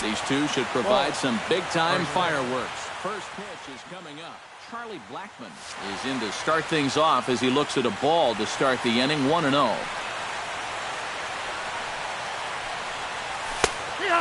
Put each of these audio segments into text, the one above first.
These two should provide some big-time fireworks. First pitch is coming up. Charlie Blackmon is in to start things off as he looks at a ball to start the inning, 1-0.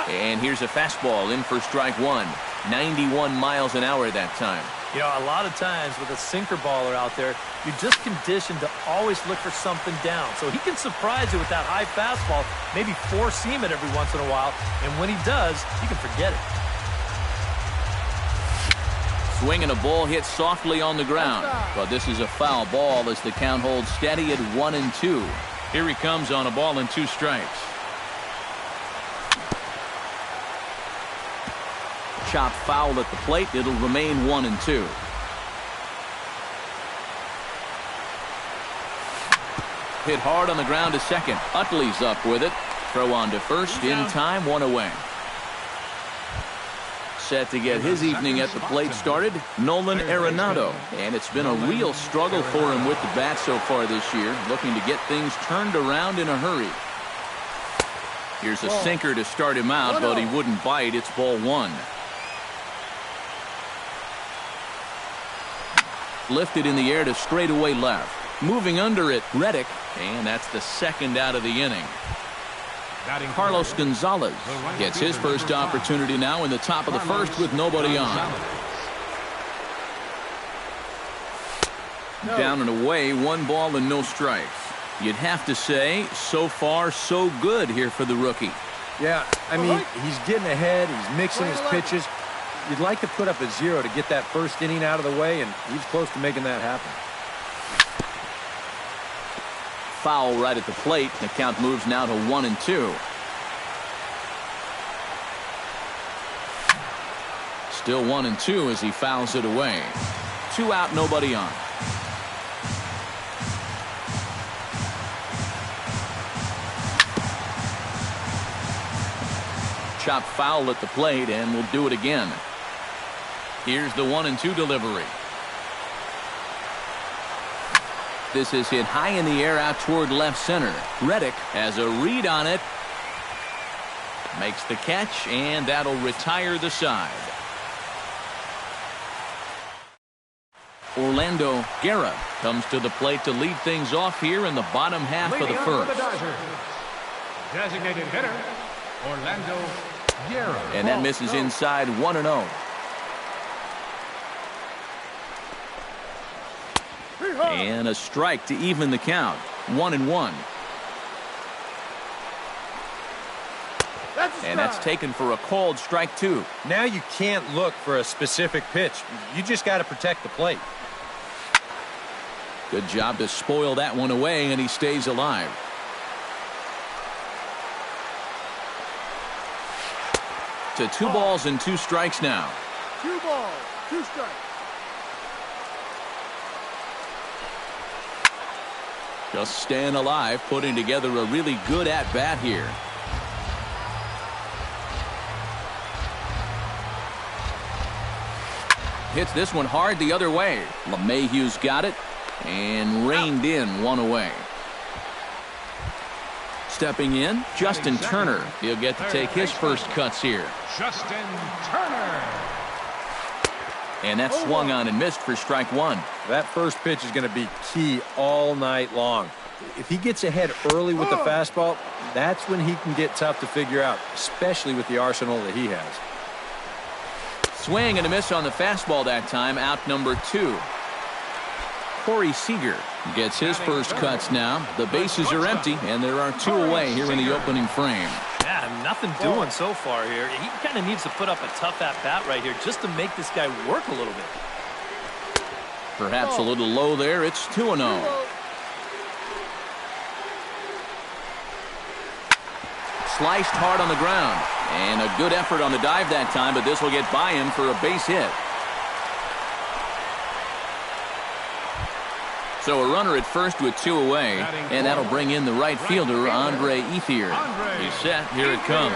And here's a fastball in for strike one. 91 miles an hour that time. You know, a lot of times with a sinker baller out there, you're just conditioned to always look for something down. So he can surprise you with that high fastball, maybe four-seam it every once in a while. And when he does, you can forget it. Swing and a ball hit softly on the ground. But this is a foul ball as the count holds steady at 1-2. Here he comes on a ball and 2 strikes. Chop foul at the plate. It'll remain 1-2. Hit hard on the ground to second. Utley's up with it. Throw on to first. In time, 1 away. Set to get his evening at the plate started, Nolan Arenado. And it's been a real struggle for him with the bat so far this year, looking to get things turned around in a hurry. Here's a sinker to start him out, but he wouldn't bite. It's ball 1. Lifted in the air to straightaway left. Moving under it, Reddick, and that's the second out of the inning. Carlos Gonzalez gets his first opportunity now in the top of the first with nobody on. Down and away, 1 ball and no strikes. You'd have to say, so far, so good here for the rookie. Yeah, I mean, he's getting ahead, he's mixing his pitches. You'd like to put up a 0 to get that first inning out of the way, and he's close to making that happen. Foul right at the plate. The count moves now to 1-2. Still 1-2 as he fouls it away. 2 out, nobody on. Chop foul at the plate, and we'll do it again. Here's the 1-2 delivery. This is hit high in the air out toward left center. Reddick has a read on it. Makes the catch, and that'll retire the side. Orlando Guerra comes to the plate to lead things off here in the bottom half of the first. Designated hitter, Orlando Guerra. And that misses inside, 1-0. And a strike to even the count. 1-1. And that's taken for a called strike 2. Now you can't look for a specific pitch. You just got to protect the plate. Good job to spoil that one away, and he stays alive. To 2 balls and 2 strikes now. 2 balls, 2 strikes. Just staying alive, putting together a really good at-bat here. Hits this one hard the other way. LeMahieu's got it and reined in 1 away. Stepping in, Justin Turner. He'll get to take his first cuts here. Justin Turner. And that's swung on and missed for strike 1. That first pitch is going to be key all night long. If he gets ahead early with the fastball, that's when he can get tough to figure out, especially with the arsenal that he has. Swing and a miss on the fastball that time, out number 2. Corey Seager gets his first cuts now. The bases are empty, and there are 2 away here in the opening frame. Yeah, nothing doing so far here. He kind of needs to put up a tough at-bat right here just to make this guy work a little bit. Perhaps a little low there. It's 2-0. Sliced hard on the ground. And a good effort on the dive that time, but this will get by him for a base hit. So a runner at first with 2 away, and that'll bring in the right fielder, Andre Ethier. He's set. Here it comes.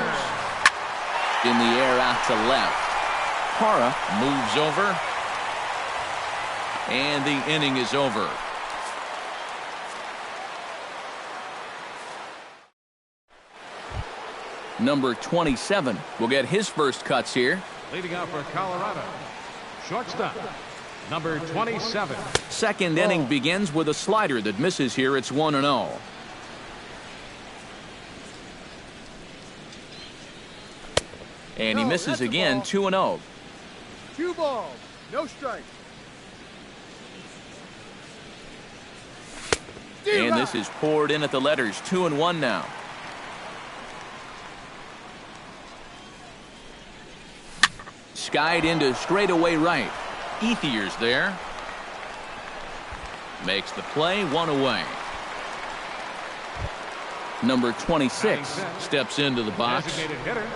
In the air out to left. Parra moves over. And the inning is over. Number 27 will get his first cuts here. Leading out for Colorado, shortstop, number 27. Second inning begins with a slider that misses here. It's 1-0. And he misses again, 2-0. 2 balls, no strikes. And this is poured in at the letters, 2-1 now. Skied into straightaway right. Ethier's there. Makes the play, 1 away. Number 26 steps into the box. Designated hitter,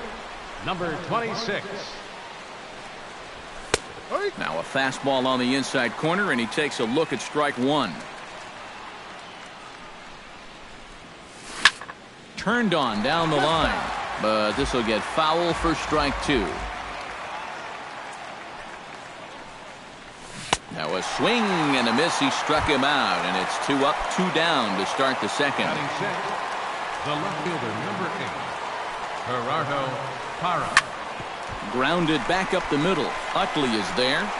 number 26. Now a fastball on the inside corner, and he takes a look at strike 1. Turned on down the line, but this will get foul for strike 2. Now a swing and a miss. He struck him out, and it's 2 up, 2 down to start the second. Batting sixth, the left fielder, number 8, Gerardo Parra. Grounded back up the middle. Utley is there.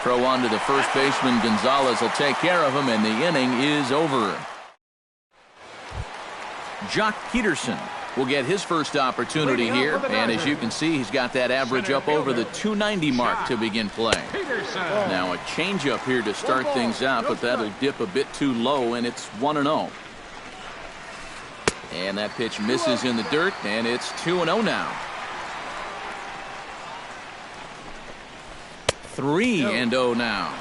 Throw on to the first baseman. Gonzalez will take care of him, and the inning is over. Jock Peterson will get his first opportunity here, and as you can see, he's got that average up over the 290 mark to begin play. Now a changeup here to start things out, but that'll dip a bit too low, and it's 1-0. And that pitch misses in the dirt, and it's 2-0 now. 3-0 now.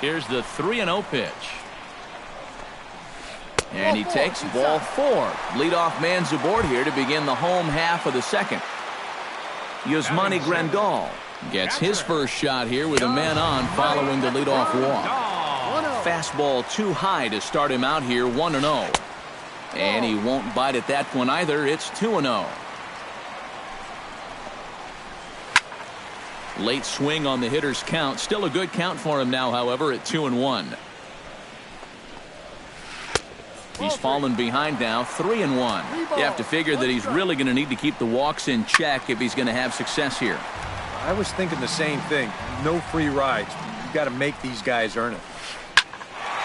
Here's the 3-0 pitch. And he takes ball 4. Leadoff man's aboard here to begin the home half of the second. Yusmani Grandal gets his first shot here with a man on following the leadoff walk. Fastball too high to start him out here, 1-0. And he won't bite at that one either. It's 2-0. Late swing on the hitter's count. Still a good count for him now, however, at 2-1. He's fallen behind now, 3-1. You have to figure that he's really going to need to keep the walks in check if he's going to have success here. I was thinking the same thing. No free rides. You got to make these guys earn it.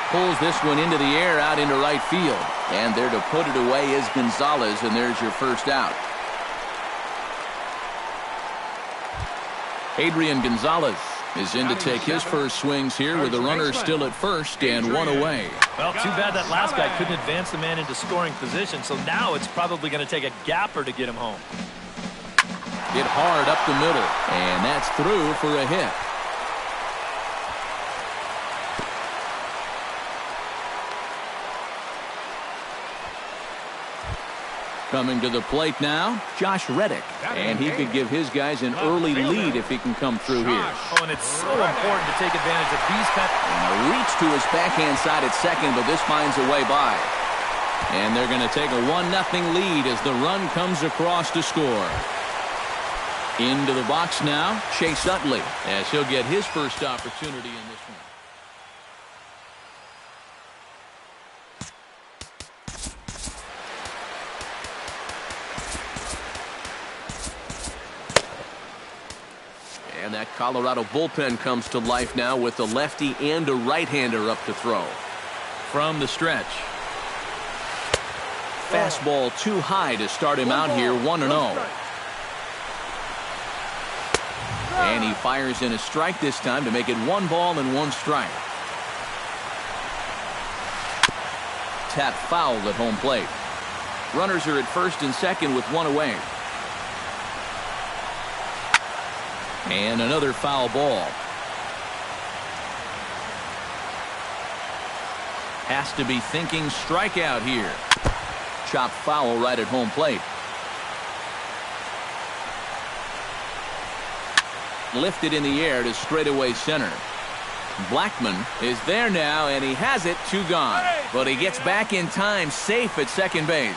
Pulls this one into the air out into right field. And there to put it away is Gonzalez, and there's your first out. Adrian Gonzalez is in to take his first swings here with the runner still at first and 1 away. Well, too bad that last guy couldn't advance the man into scoring position, so now it's probably going to take a gapper to get him home. Hit hard up the middle, and that's through for a hit. Coming to the plate now, Josh Reddick. And he could give his guys an early lead if he can come through here. Oh, and it's so important to take advantage of these kind. And a reach to his backhand side at second, but this finds a way by. And they're going to take a 1-0 lead as the run comes across to score. Into the box now, Chase Utley, as he'll get his first opportunity in this one. And that Colorado bullpen comes to life now with a lefty and a right-hander up to throw. From the stretch. Fastball too high to start him out here, 1-0. And he fires in a strike this time to make it 1 ball and 1 strike. Tap fouled at home plate. Runners are at first and second with 1 away. And another foul ball. Has to be thinking strikeout here. Chop foul right at home plate. Lifted in the air to straightaway center. Blackman is there now, and he has it, 2 gone. But he gets back in time, safe at second base.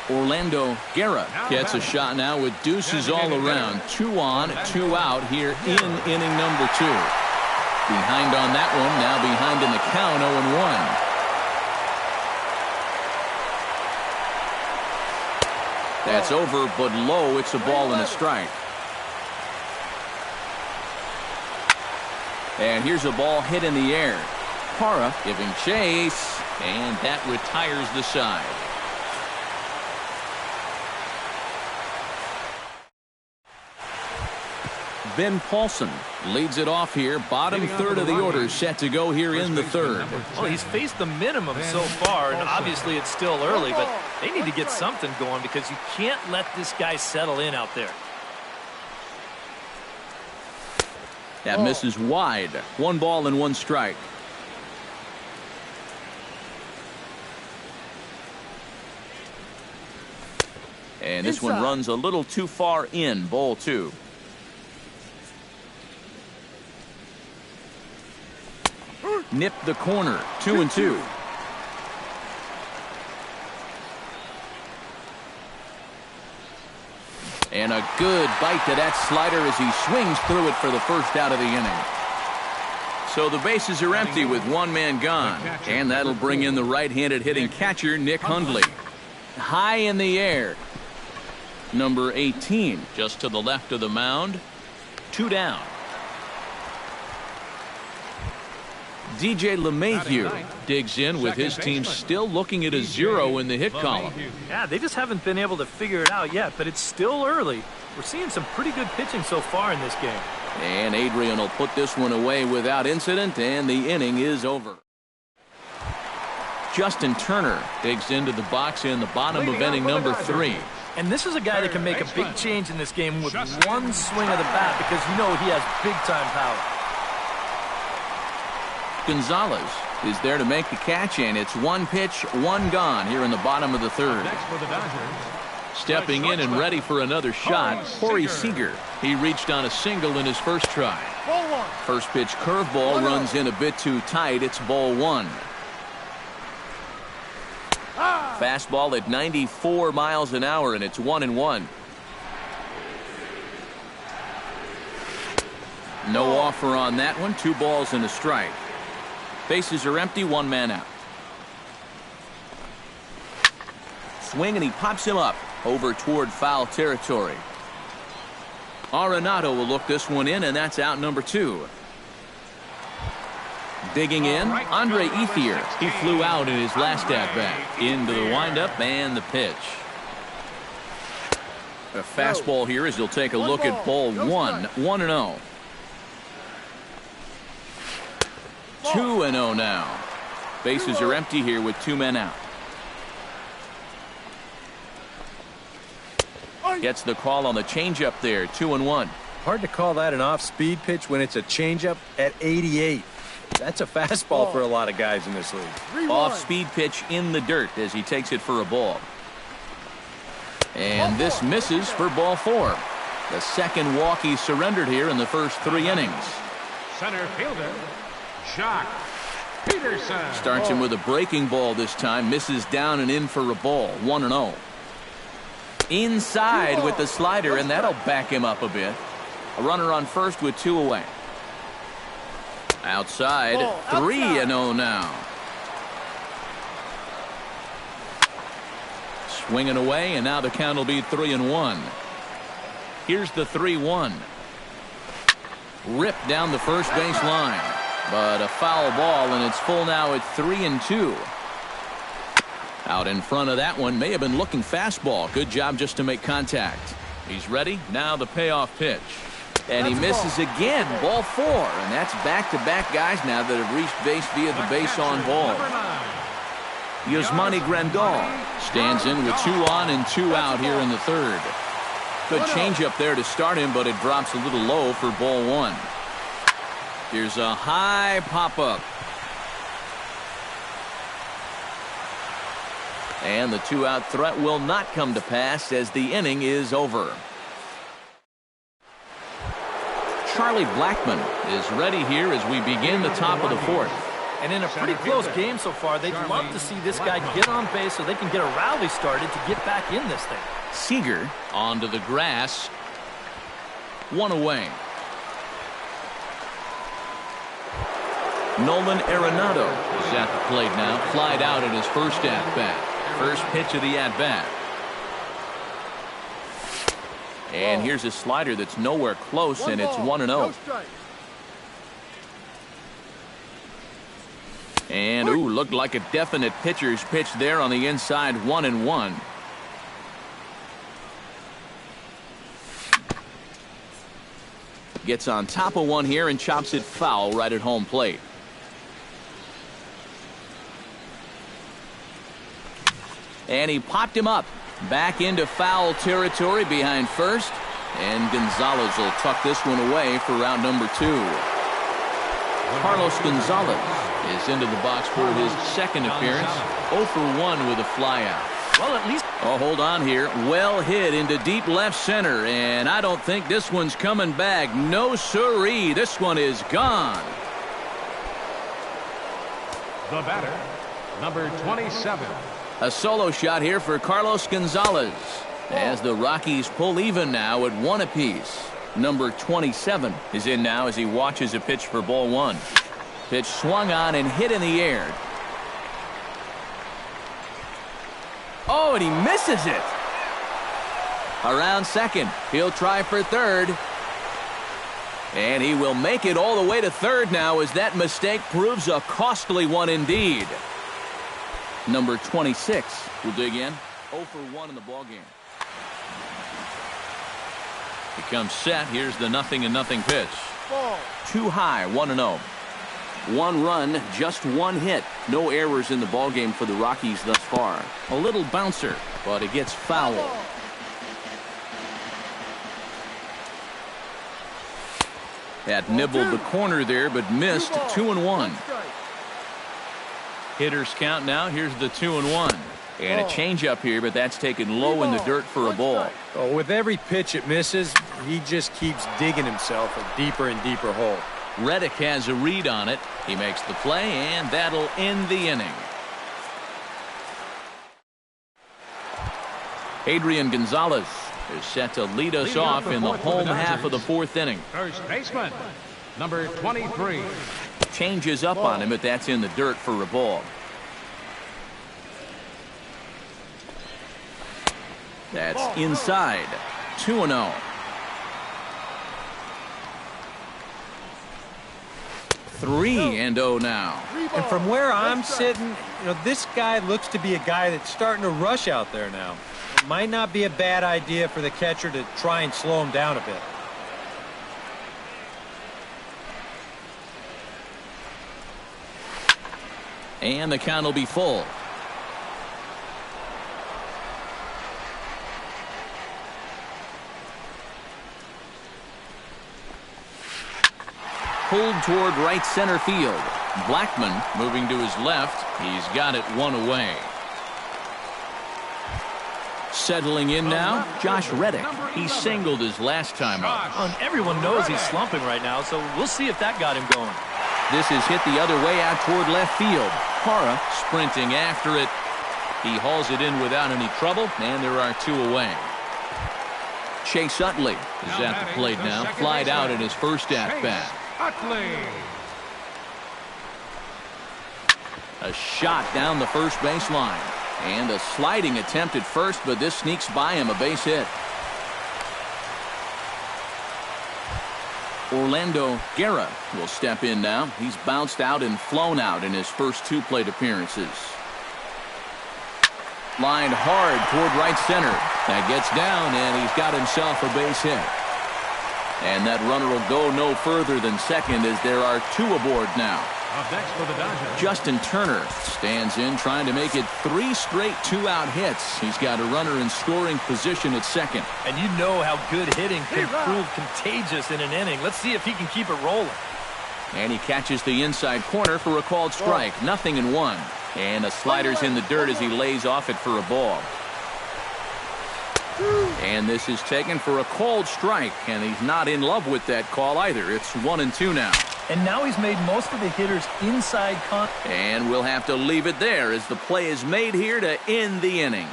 Orlando Guerra gets a shot now with deuces all around. 2 on, 2 out here in inning number 2. Behind on that one, now behind in the count, 0-1. That's over, but low. It's a ball and a strike. And here's a ball hit in the air. Parra giving chase, and that retires the side. Ben Paulson leads it off here. Bottom third of the order set to go here in the third. Well, he's faced the minimum so far, and obviously it's still early, but they need to get something going because you can't let this guy settle in out there. That misses wide. 1 ball and 1 strike. And this one runs a little too far in. Ball 2. Nipped the corner. 2-2. And a good bite to that slider as he swings through it for the first out of the inning. So the bases are empty with 1 man gone. And that'll bring in the right-handed hitting catcher, Nick Hundley. High in the air. Number 18 just to the left of the mound. 2 down. DJ LeMahieu digs in with his team still looking at a 0 in the hit column. Yeah, they just haven't been able to figure it out yet, but it's still early. We're seeing some pretty good pitching so far in this game. And Adrian will put this one away without incident, and the inning is over. Justin Turner digs into the box in the bottom of inning number 3. And this is a guy that can make a big change in this game with 1 swing of the bat because you know he has big-time power. Gonzalez is there to make the catch, and it's 1 pitch, 1 gone here in the bottom of the third. Stepping in and ready for another shot, Corey Seager. He reached on a single in his first try. First pitch curveball runs in a bit too tight. It's ball 1. Fastball at 94 miles an hour, and it's 1-1. No offer on that one. 2 balls and a strike. Bases are empty. 1 man out. Swing, and he pops him up over toward foul territory. Arenado will look this one in, and that's out number 2. Digging in, Andre Ethier. He flew out in his last at-bat. Into the windup and the pitch. A fastball here as he'll take a look at ball 1. 1-0. 2-0 now. Bases are empty here with 2 men out. Gets the call on the changeup there. 2-1. Hard to call that an off-speed pitch when it's a changeup at 88. That's a fastball for a lot of guys in this league. Off-speed pitch in the dirt as he takes it for a ball. And this misses for ball 4. The second walk he surrendered here in the first 3 innings. Center fielder, Jock Peterson. Starts him with a breaking ball this time. Misses down and in for a ball. 1-0. Inside with the slider, and that'll back him up a bit. A runner on first with 2 away. Outside, 3-0 now. Swinging away, and now the count will be 3-1. Here's the 3-1. Ripped down the first base line, but a foul ball, and it's full now at 3-2. Out in front of that one, may have been looking fastball. Good job just to make contact. He's ready. Now the payoff pitch. And he misses again. Ball 4. And that's back-to-back guys now that have reached base via the base on ball. Yasmani Grandal stands in with 2 on and 2 out here in the third. Good changeup there to start him, but it drops a little low for ball 1. Here's a high pop-up. And the 2-out threat will not come to pass as the inning is over. Charlie Blackmon is ready here as we begin the top of the 4th. And in a pretty close game so far, they'd love to see this guy get on base so they can get a rally started to get back in this thing. Seager onto the grass. 1 away. Nolan Arenado is at the plate now. Flied out at his first at-bat. First pitch of the at-bat. And here's a slider that's nowhere close, and it's 1-0. No strike. And, ooh, looked like a definite pitcher's pitch there on the inside, 1-1. Gets on top of one here and chops it foul right at home plate. And he popped him up. Back into foul territory behind first. And Gonzalez will tuck this one away for round number 2. Carlos Gonzalez is into the box for his second appearance. 0 for 1 with a flyout. Well, at least. Oh, hold on here. Well hit into deep left center. And I don't think this one's coming back. No siree. This one is gone. The batter, number 27. A solo shot here for Carlos Gonzalez as the Rockies pull even now at 1 apiece. Number 27 is in now as he watches a pitch for ball 1. Pitch swung on and hit in the air. Oh, and he misses it. Around second. He'll try for third. And he will make it all the way to third now as that mistake proves a costly one indeed. Number 26 will dig in. 0 for 1 in the ballgame. Becomes set. Here's the 0-0 pitch. Ball. Too high, 1-0. 1 run, just 1 hit. No errors in the ballgame for the Rockies thus far. A little bouncer, but it gets foul. That nibbled the corner there, but missed. 2-1. Hitters count now. Here's the 2-1. And a changeup here, but that's taken low in the dirt for a ball. Oh, with every pitch it misses, he just keeps digging himself a deeper and deeper hole. Reddick has a read on it. He makes the play, and that'll end the inning. Adrian Gonzalez is set to lead us off in the home half of the 4th inning. First baseman, number 23. Changes up on him, but that's in the dirt for a ball. That's inside. 2-0. 3-0 now. And from where I'm sitting, this guy looks to be a guy that's starting to rush out there now. It might not be a bad idea for the catcher to try and slow him down a bit. And the count will be full. Pulled toward right center field. Blackman moving to his left. He's got it 1 away. Settling in now, Josh Reddick. He singled his last time up. And everyone knows he's slumping right now, so we'll see if that got him going. This is hit the other way out toward left field. Parra sprinting after it. He hauls it in without any trouble, and there are 2 away. Chase Utley is at the plate now. Flied out in his first at-bat. Utley. A shot down the first baseline. And a sliding attempt at first, but this sneaks by him, a base hit. Orlando Guerra will step in now. He's bounced out and flown out in his first 2 plate appearances. Lined hard toward right center. That gets down, and he's got himself a base hit. And that runner will go no further than second as there are 2 aboard now. Up next for the Dodgers, Justin Turner stands in trying to make it 3 straight 2-out hits. He's got a runner in scoring position at second. And you know how good hitting can prove contagious in an inning. Let's see if he can keep it rolling. And he catches the inside corner for a called strike. 0-1. And the slider's in the dirt as he lays off it for a ball. And this is taken for a called strike, and he's not in love with that call either. It's 1-2 now. And now he's made most of the hitters inside and we'll have to leave it there as the play is made here to end the inning.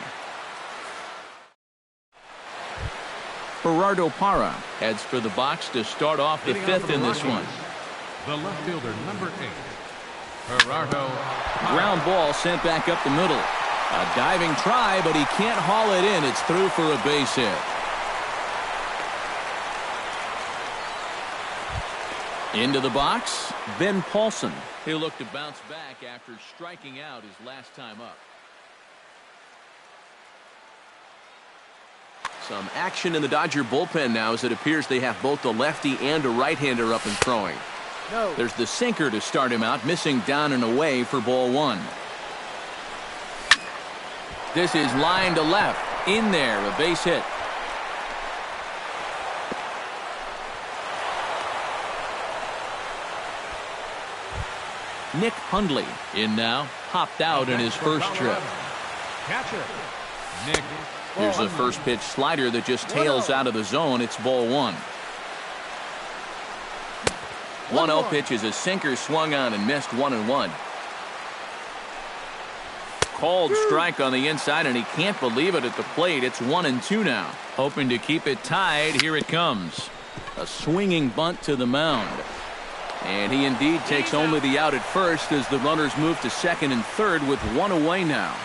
Gerardo Parra heads for the box to start off the 5th in this one. the left fielder, number 8, Gerardo. Ground ball sent back up the middle. A diving try, but he can't haul it in. It's through for a base hit. Into the box, Ben Paulson. He'll look to bounce back after striking out his last time up. Some action in the Dodger bullpen now as it appears they have both a lefty and a right-hander up and throwing. No. There's the sinker to start him out, missing down and away for ball one. This is line to left. In there, a base hit. Nick Hundley in now, popped out in his first trip. Catcher, Nick. Here's a first pitch slider that just tails out of the zone. It's ball one. 1-0 pitch is a sinker swung on and missed 1-1. Called strike on the inside, and he can't believe it at the plate. It's 1-2 now. Hoping to keep it tied. Here it comes. A swinging bunt to the mound. And he indeed takes only the out at first as the runners move to second and third with one away now.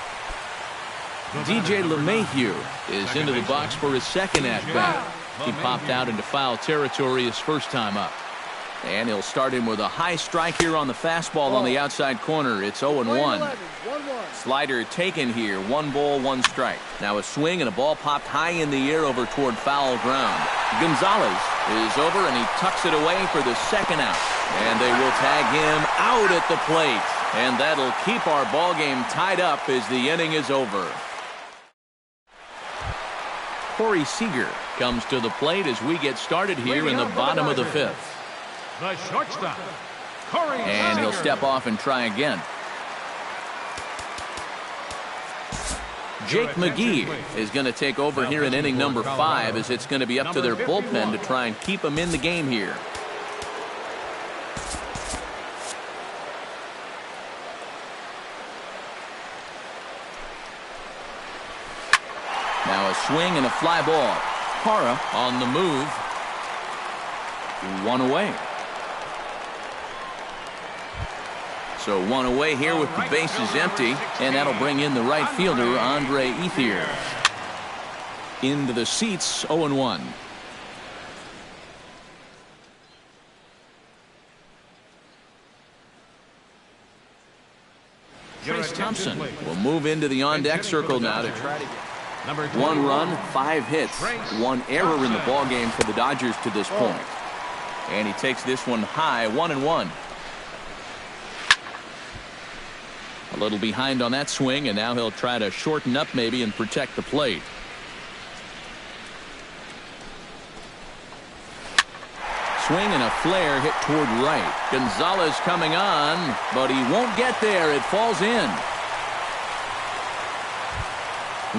DJ LeMahieu is into the box for his second at-bat. He popped out into foul territory his first time up. And he'll start him with a high strike here on the fastball on the outside corner. It's 0-1. Slider taken here. 1 ball, 1 strike. Now a swing and a ball popped high in the air over toward foul ground. Gonzalez is over and he tucks it away for the second out. And they will tag him out at the plate. And that'll keep our ball game tied up as the inning is over. Corey Seager comes to the plate as we get started here in the bottom of the fifth. The shortstop, Corey And he'll Seager. step off and try again. Jake McGee is going to take over here in inning number 5 as it's going to be up to their bullpen to try and keep him in the game here. Now a swing and a fly ball. Parra on the move. 1 away. So 1 away here with the bases empty, and that'll bring in the right fielder, Andre Ethier. Into the seats, 0-1. Trace Thompson will move into the on-deck circle now to try to get 1 run, 5 hits, 1 error in the ballgame for the Dodgers to this point. And he takes this one high, 1-1. A little behind on that swing, and now he'll try to shorten up maybe and protect the plate. Swing and a flare hit toward right. Gonzalez coming on, but he won't get there. It falls in.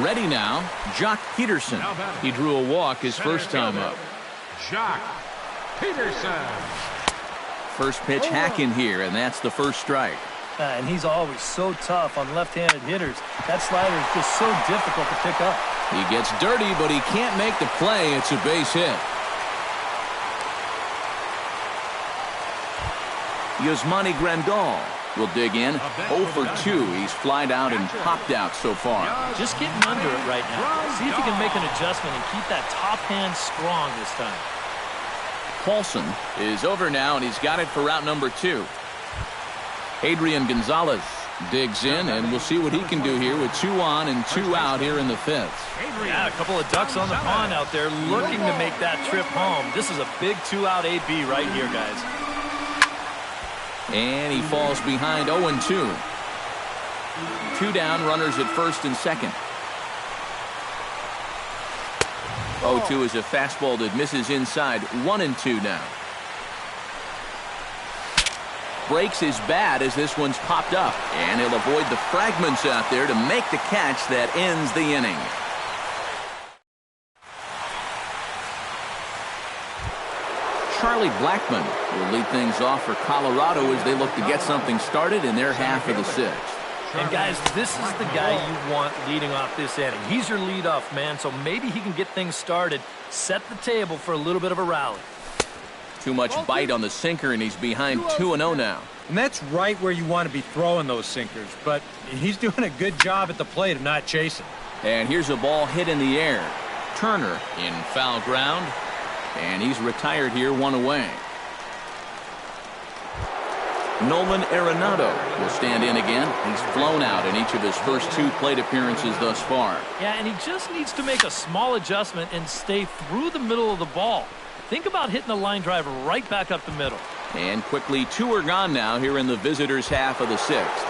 Ready now, Jock Peterson. He drew a walk his first time up. Jock Peterson. First pitch hack in here, and that's the first strike. And he's always so tough on left-handed hitters. That slider is just so difficult to pick up. He gets dirty, but he can't make the play. It's a base hit. Yasmani Grandal will dig in. 0 for 2. He's flied out and popped out so far. Just getting under it right now. See if you can make an adjustment and keep that top hand strong this time. Paulson is over now, and he's got it for route number 2. Adrian Gonzalez digs in, and we'll see what he can do here with 2 on and 2 out here in the 5th. Yeah, a couple of ducks on the pond out there looking to make that trip home. This is a big 2-out AB right here, guys. And he falls behind 0-2. 2 down, runners at first and second. 0-2 is a fastball that misses inside. 1-2 now. Breaks his bat as this one's popped up, and he'll avoid the fragments out there to make the catch that ends the inning. Charlie Blackmon will lead things off for Colorado as they look to get something started in their half of the 6th. And guys, this is the guy you want leading off this inning. He's your leadoff man, so maybe he can get things started, set the table for a little bit of a rally. Too much bite on the sinker, and he's behind 2-0 now. And that's right where you want to be throwing those sinkers, but he's doing a good job at the plate of not chasing. And here's a ball hit in the air. Turner in foul ground, and he's retired here 1 away. Nolan Arenado will stand in again. He's flown out in each of his first 2 plate appearances thus far. Yeah, and he just needs to make a small adjustment and stay through the middle of the ball. Think about hitting a line drive right back up the middle. And quickly 2 are gone now here in the visitors' half of the 6th.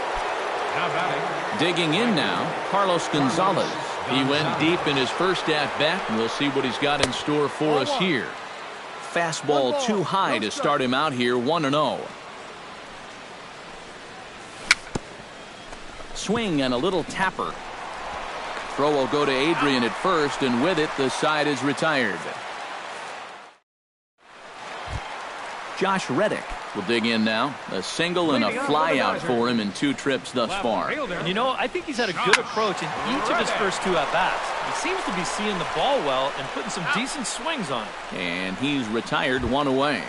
Now batting. Digging in now, Carlos Gonzalez. He went deep in his first at-bat, and we'll see what he's got in store for us here. Fastball too high to start him out here, 1-0. Swing and a little tapper. Throw will go to Adrian at first, and with it, the side is retired. Josh Reddick will dig in now. A single and a fly out for him in 2 trips thus far. And you know, I think he's had a good approach in each of his first 2 at-bats. He seems to be seeing the ball well and putting some decent swings on it. And he's retired 1 away.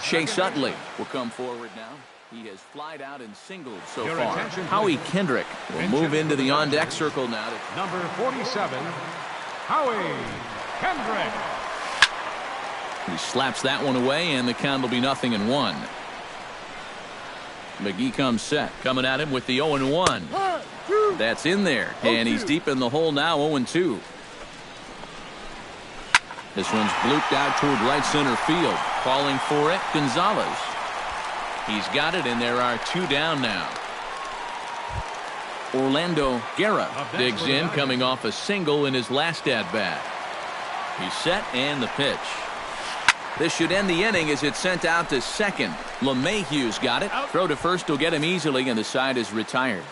Chase Utley will come forward now. He has flied out and singled so far. Howie Kendrick will move into the on-deck circle now. Number 47, Howie Kendrick. He slaps that one away, and the count will be 0-1. McGee comes set. Coming at him with the 0-1. That's in there, and he's deep in the hole now, 0-2. This one's blooped out toward right center field. Calling for it, Gonzalez. He's got it, and there are 2 down now. Orlando Guerra digs in, coming off a single in his last at-bat. He's set, and the pitch. This should end the inning as it's sent out to second. LeMahieu's got it. Throw to first will get him easily, and the side is retired.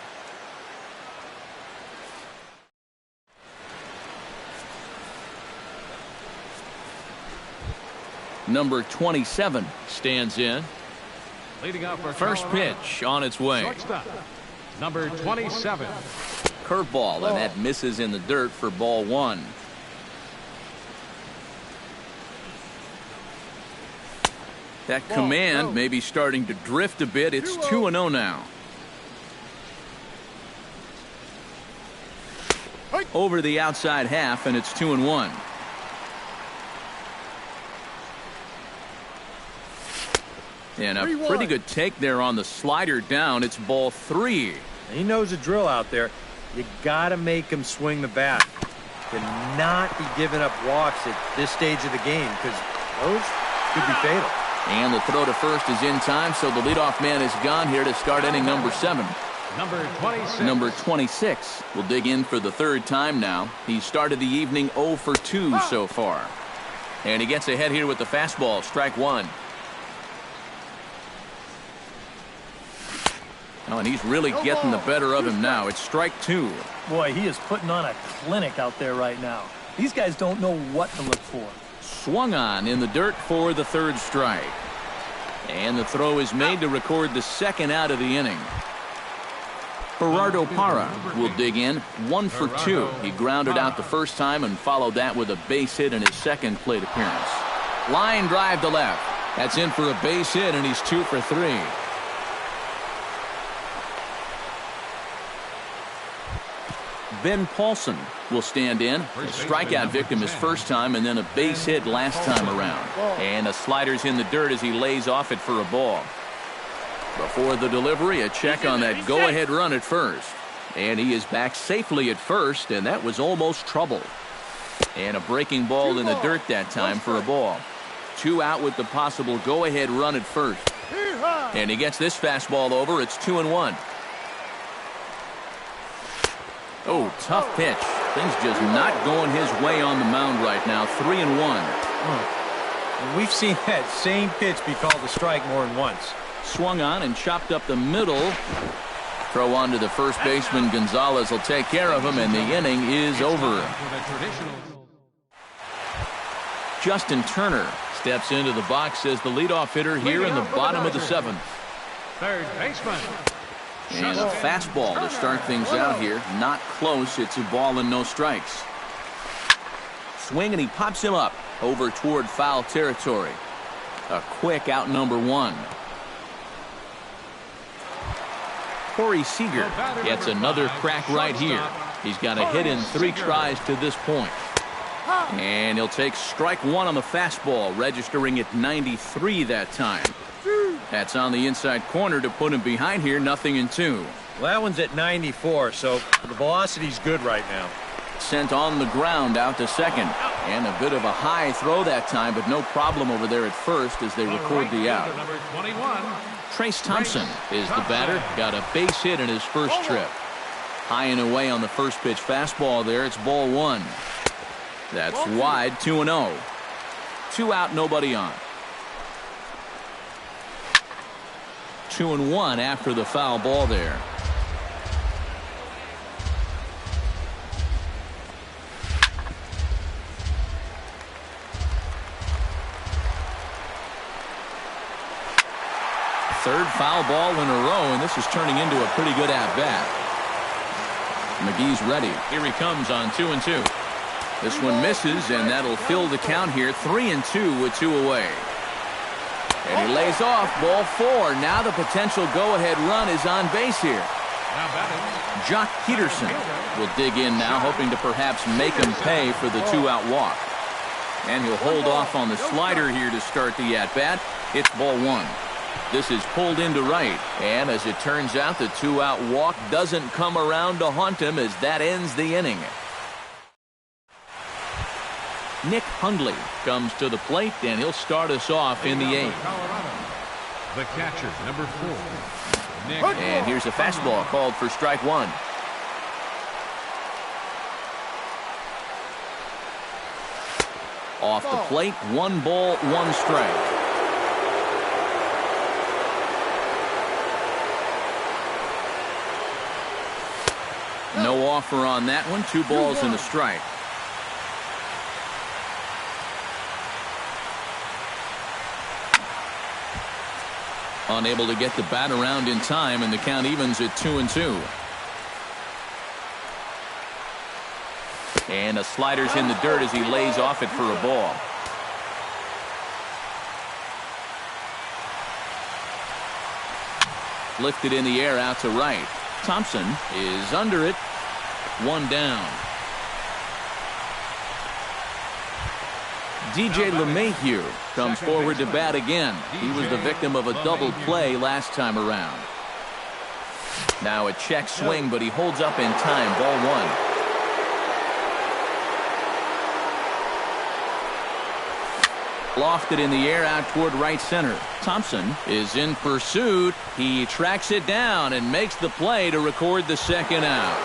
Number 27 stands in. Leading off for First pitch on its way. shortstop, number 27. Curveball, and that misses in the dirt for ball 1. That command may be starting to drift a bit. It's 2-0 now. Over the outside half, and it's 2-1. And a pretty good take there on the slider down. It's ball 3. He knows the drill out there. You got to make him swing the bat. Cannot be giving up walks at this stage of the game, because those could be fatal. And the throw to first is in time, so the leadoff man is gone here to start inning number 7. Number 26. Number 26 will dig in for the 3rd time now. He started the evening 0 for 2 so far. And he gets ahead here with the fastball, strike 1. Oh, and he's really getting the better of him now. It's strike 2. Boy, he is putting on a clinic out there right now. These guys don't know what to look for. Swung on in the dirt for the 3rd strike. And the throw is made to record the 2nd out of the inning. Gerardo Parra will dig in 1 for 2. He grounded out the first time and followed that with a base hit in his 2nd plate appearance. Line drive to left. That's in for a base hit, and he's 2 for 3. Ben Paulson will stand in. A strikeout victim his first time, and then a base hit last time around. And a slider's in the dirt as he lays off it for a ball. Before the delivery, a check on that go-ahead run at first. And he is back safely at first, and that was almost trouble. And a breaking ball in the dirt that time for a ball. 2 out with the possible go-ahead run at first. And he gets this fastball over. It's 2-1. Oh, tough pitch. Things just not going his way on the mound right now. 3-1. We've seen that same pitch be called a strike more than once. Swung on and chopped up the middle. Throw on to the first baseman. Gonzalez will take care of him, and the inning is over. Justin Turner steps into the box as the leadoff hitter here in the bottom of the 7th. Third baseman. And a fastball to start things out here. Not close. It's a ball and no strikes. Swing, and he pops him up over toward foul territory. A quick out number 1. Corey Seager gets another crack right here. He's got a hit in 3 tries to this point. And he'll take strike 1 on the fastball, registering at 93 that time. That's on the inside corner to put him behind here, 0-2. Well, that one's at 94, so the velocity's good right now. Sent on the ground out to second. And a bit of a high throw that time, but no problem over there at first as they record the out. Number 21. Trace Thompson is the batter. Got a base hit in his first trip. High and away on the first pitch fastball there. It's ball one. That's wide, 2-0. 2 out, nobody on. 2-1 after the foul ball there. Third foul ball in a row, and this is turning into a pretty good at-bat. McGee's ready. Here he comes on 2-2. This one misses, and that'll fill the count here. 3-2 with 2 away. And he lays off, ball 4. Now the potential go-ahead run is on base here. Jock Peterson will dig in now, hoping to perhaps make him pay for the 2-out walk. And he'll hold off on the slider here to start the at-bat. It's ball 1. This is pulled into right, and as it turns out, the 2-out walk doesn't come around to haunt him as that ends the inning. Nick Hundley comes to the plate, and he'll start us off in the 8th. The catcher, number 4. Nick. And here's a fastball called for strike 1. Off the plate, 1 ball, 1 strike. No offer on that one. 2 balls and a strike. Unable to get the bat around in time, and the count evens at 2-2. And a slider's in the dirt as he lays off it for a ball. Lifted in the air out to right. Thompson is under it. 1 down. DJ LeMahieu comes forward to bat again. He was the victim of a double play last time around. Now a check swing, but he holds up in time. Ball 1. Lofted in the air out toward right center. Thompson is in pursuit. He tracks it down and makes the play to record the 2nd out.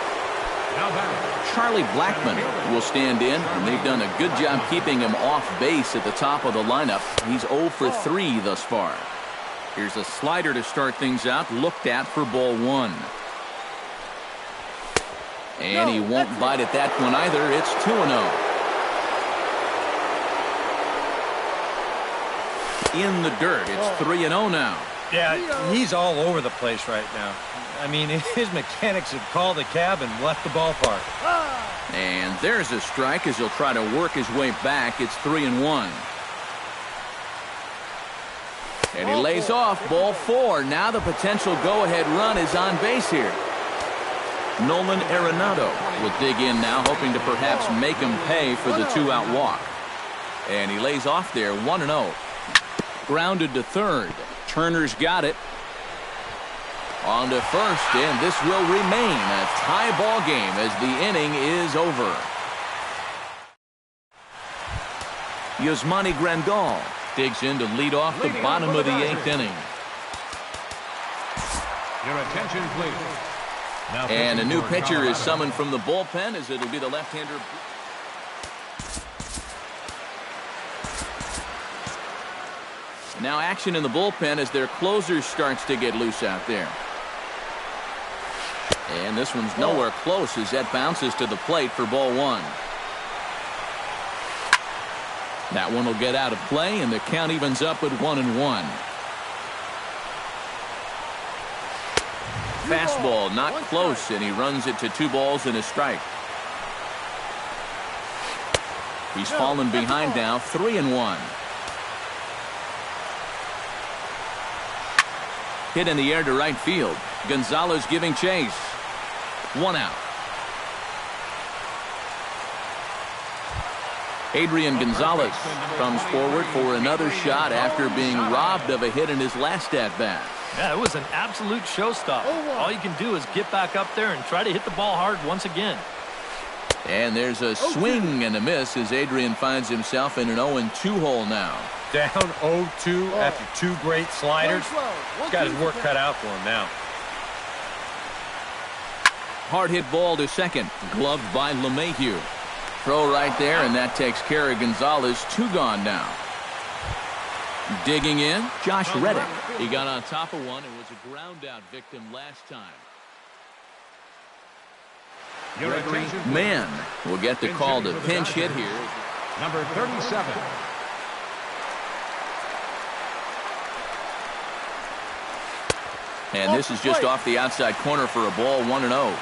Charlie Blackmon will stand in, and they've done a good job keeping him off base at the top of the lineup. He's 0 for 3 thus far. Here's a slider to start things out, looked at for ball 1. And he won't bite at that one either. It's 2-0. In the dirt. It's 3-0 now. Yeah, he's all over the place right now. I mean, his mechanics have called a cab and left the ballpark. And there's a strike as he'll try to work his way back. It's 3-1. And he lays off, ball 4. Now the potential go-ahead run is on base here. Nolan Arenado will dig in now, hoping to perhaps make him pay for the 2-out walk. And he lays off there, 1-0. Grounded to third. Turner's got it. On to first, and this will remain a tie ball game as the inning is over. Yasmani Grandal digs in to lead off the bottom of the 8th inning. Your attention, please. Now and a new pitcher is summoned from the bullpen as it'll be the left-hander. Now action in the bullpen as their closer starts to get loose out there. And this one's nowhere close as that bounces to the plate for ball 1. That one will get out of play, and the count evens up at 1-1. Fastball not close, and he runs it to 2 balls and a strike. He's fallen behind now, 3-1. Hit in the air to right field. Gonzalez giving chase. 1 out. Adrian Gonzalez comes forward for another shot after being robbed of a hit in his last at-bat. Yeah, it was an absolute showstopper. All you can do is get back up there and try to hit the ball hard once again. And there's a swing and a miss as Adrian finds himself in an 0-2 hole now. Down 0-2 after two great sliders. He's got his work cut out for him now. Hard hit ball to second, gloved by LeMahieu. Throw right there, and that takes care of Gonzalez. 2 gone now. Digging in, Josh Reddick. He got on top of one and was a ground-out victim last time. Gregory Mann will get the call to pinch hit here. Number 37. And this is just off the outside corner for a ball, 1-0.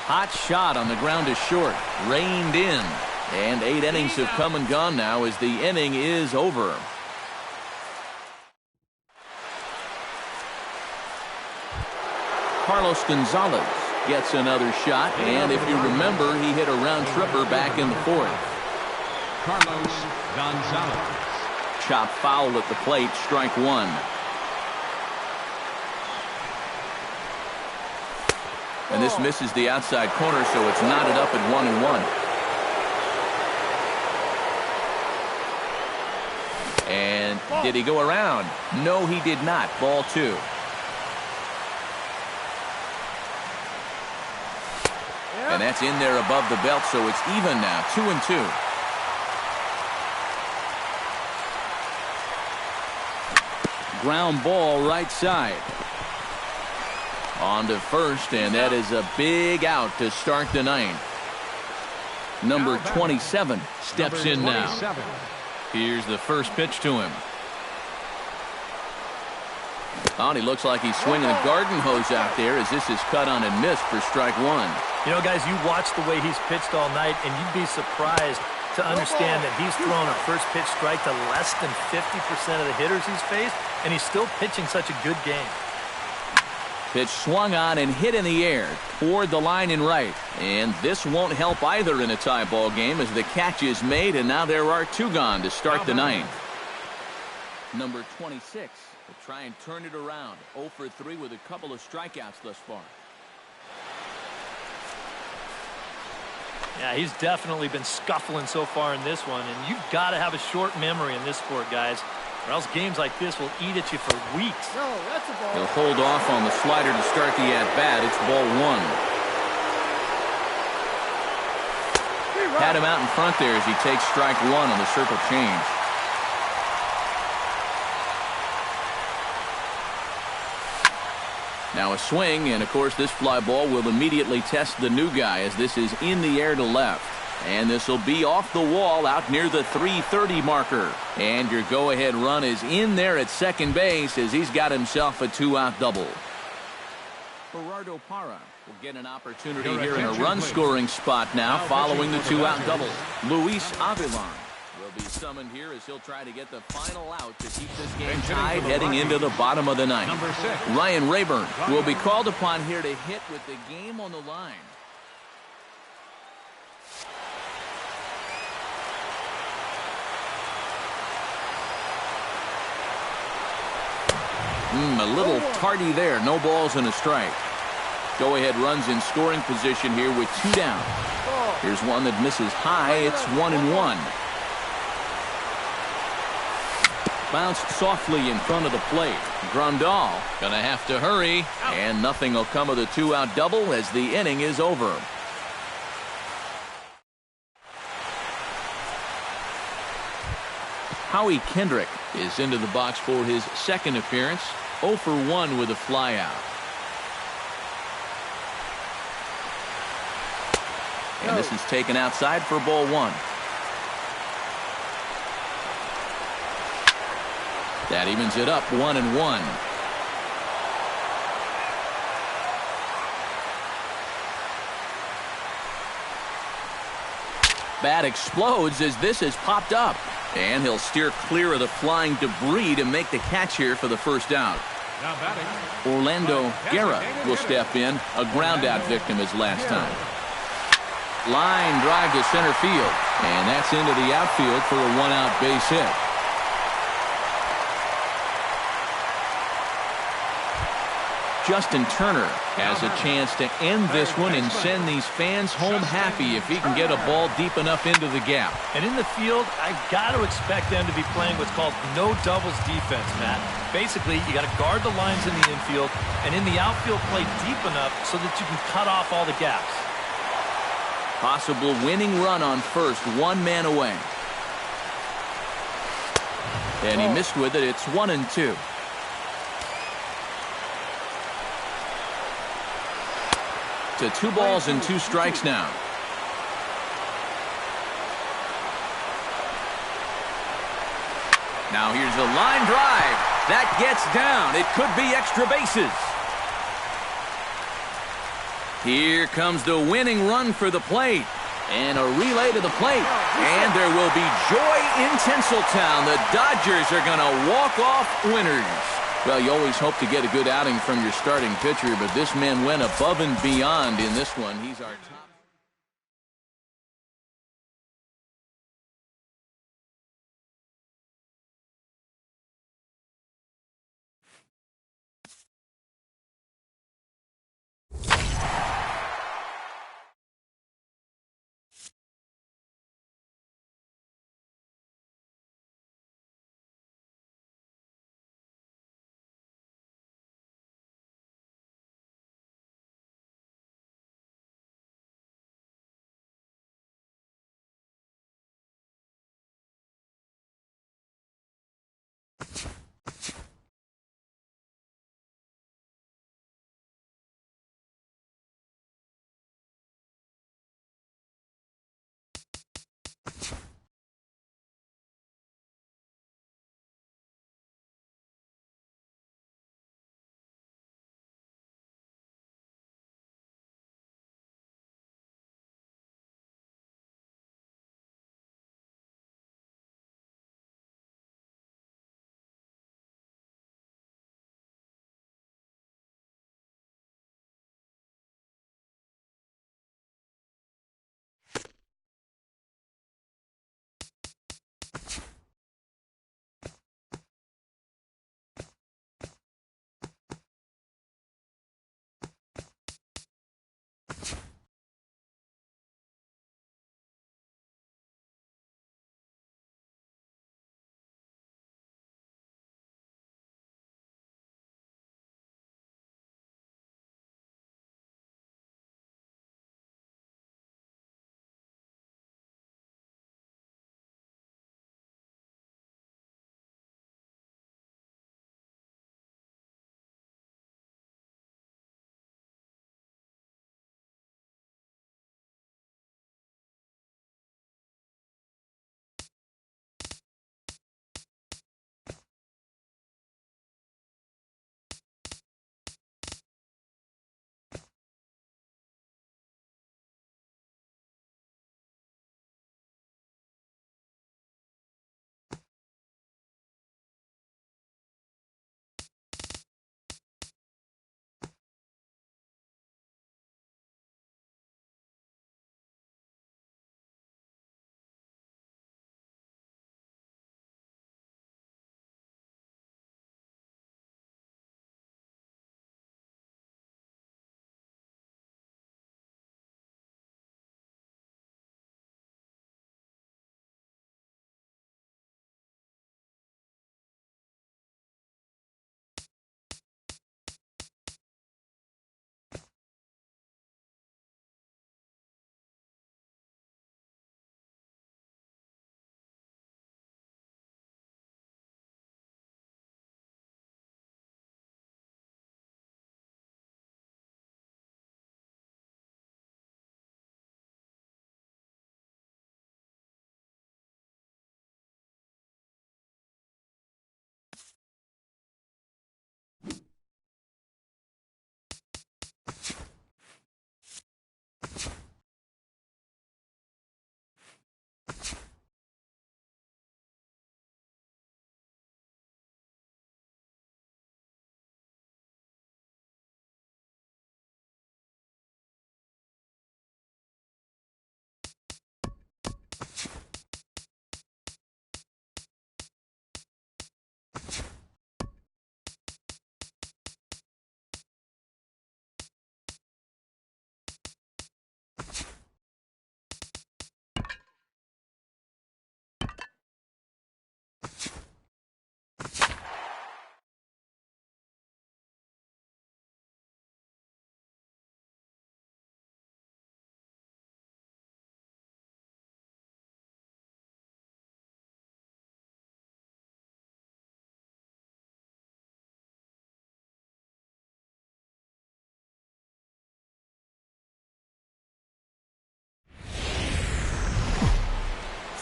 Hot shot on the ground is short. Reined in. And 8 innings have come and gone now as the inning is over. Carlos Gonzalez gets another shot. And if you remember, he hit a round tripper back in the 4th. Carlos Gonzalez. Chop foul at the plate, strike 1. And this misses the outside corner, so it's knotted up at 1-1. And did he go around? No, he did not. Ball 2. And that's in there above the belt, so it's even now, 2-2. Ground ball right side. On to first, and that is a big out to start the 9th. Number 27 steps in now. Here's the first pitch to him. Oh, and he looks like he's swinging a garden hose out there as this is cut on and missed for strike 1. You know, guys, you watch the way he's pitched all night, and you'd be surprised to understand that he's thrown a first pitch strike to less than 50% of the hitters he's faced, and he's still pitching such a good game. Pitch swung on and hit in the air toward the line and right. And this won't help either in a tie ball game as the catch is made, and now there are 2 gone to start the 9th. Number 26 will try and turn it around. 0 for 3 with a couple of strikeouts thus far. Yeah, he's definitely been scuffling so far in this one, and you've got to have a short memory in this sport, guys, or else games like this will eat at you for weeks. No, that's a ball. He'll hold off on the slider to start the at-bat. It's ball 1. Had him out in front there as he takes strike 1 on the circle change. Now a swing, and of course this fly ball will immediately test the new guy as this is in the air to left. And this will be off the wall out near the 330 marker. And your go-ahead run is in there at second base as he's got himself a 2-out double. Gerardo Parra will get an opportunity here in a run-scoring spot now following the 2-out double. Luis Avilan will be summoned here as he'll try to get the final out to keep this game tied heading into the bottom of the 9th. Ryan Rayburn will be called upon here to hit with the game on the line. A little tardy there. No balls and a strike. Go-ahead runs in scoring position here with 2 down. Here's one that misses high. It's 1-1. Bounced softly in front of the plate. Grandal gonna have to hurry, and nothing will come of the 2-out double as the inning is over. Howie Kendrick is into the box for his second appearance. 0 for 1 with a flyout. And this is taken outside for ball 1. That evens it up 1-1. Bat explodes as this is popped up. And he'll steer clear of the flying debris to make the catch here for the first out. Now batting, Orlando Guerra will step in, a ground-out victim his last time. Line drive to center field. And that's into the outfield for a one-out base hit. Justin Turner has a chance to end this one and send these fans home happy if he can get a ball deep enough into the gap. And in the field, I got to expect them to be playing what's called no doubles defense, Matt. Basically, you got to guard the lines in the infield, and in the outfield, play deep enough so that you can cut off all the gaps. Possible winning run on first, one man away. And he missed with it. It's 1-2. To 2 balls and 2 strikes now. Now here's a line drive. That gets down. It could be extra bases. Here comes the winning run for the plate. And a relay to the plate. And there will be joy in Tinseltown. The Dodgers are going to walk off winners. Well, you always hope to get a good outing from your starting pitcher, but this man went above and beyond in this one. He's our top.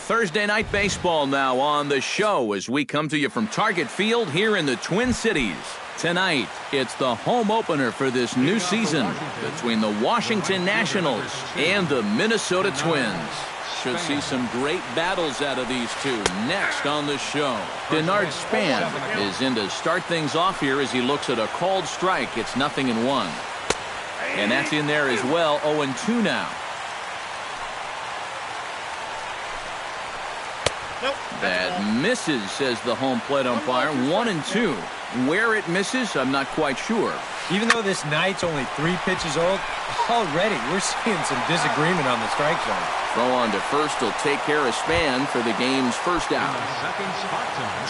Thursday night baseball now on the show as we come to you from Target Field here in the Twin Cities. Tonight, it's the home opener for this new season between the Washington Nationals and the Minnesota Twins. Should see some great battles out of these two next on the show. Denard Span is in to start things off here as he looks at a called strike. It's 0-1. And that's in there as well, 0-2 now. That misses, says the home plate umpire. 1-2. Where it misses, I'm not quite sure. Even though this night's only 3 pitches old, already we're seeing some disagreement on the strike zone. Throw on to first will take care of Span for the game's first out.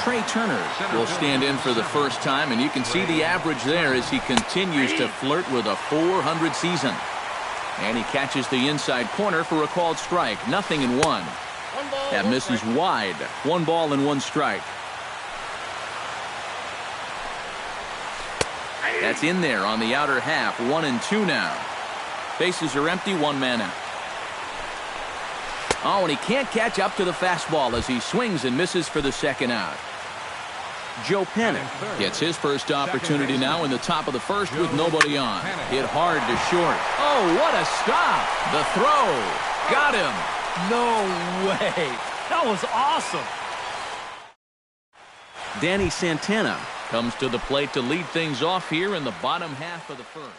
Trey Turner will stand in for the first time, and you can see the average there as he continues to flirt with a .400 season. And he catches the inside corner for a called strike. 0-1. That misses wide. 1 ball and 1 strike. That's in there on the outer half. 1-2 now. Bases are empty. 1 man out. Oh, and he can't catch up to the fastball as he swings and misses for the second out. Joe Panic gets his first opportunity now in the top of the first with nobody on. Hit hard to short. Oh, what a stop. The throw. Got him. No way. That was awesome. Danny Santana comes to the plate to lead things off here in the bottom half of the first.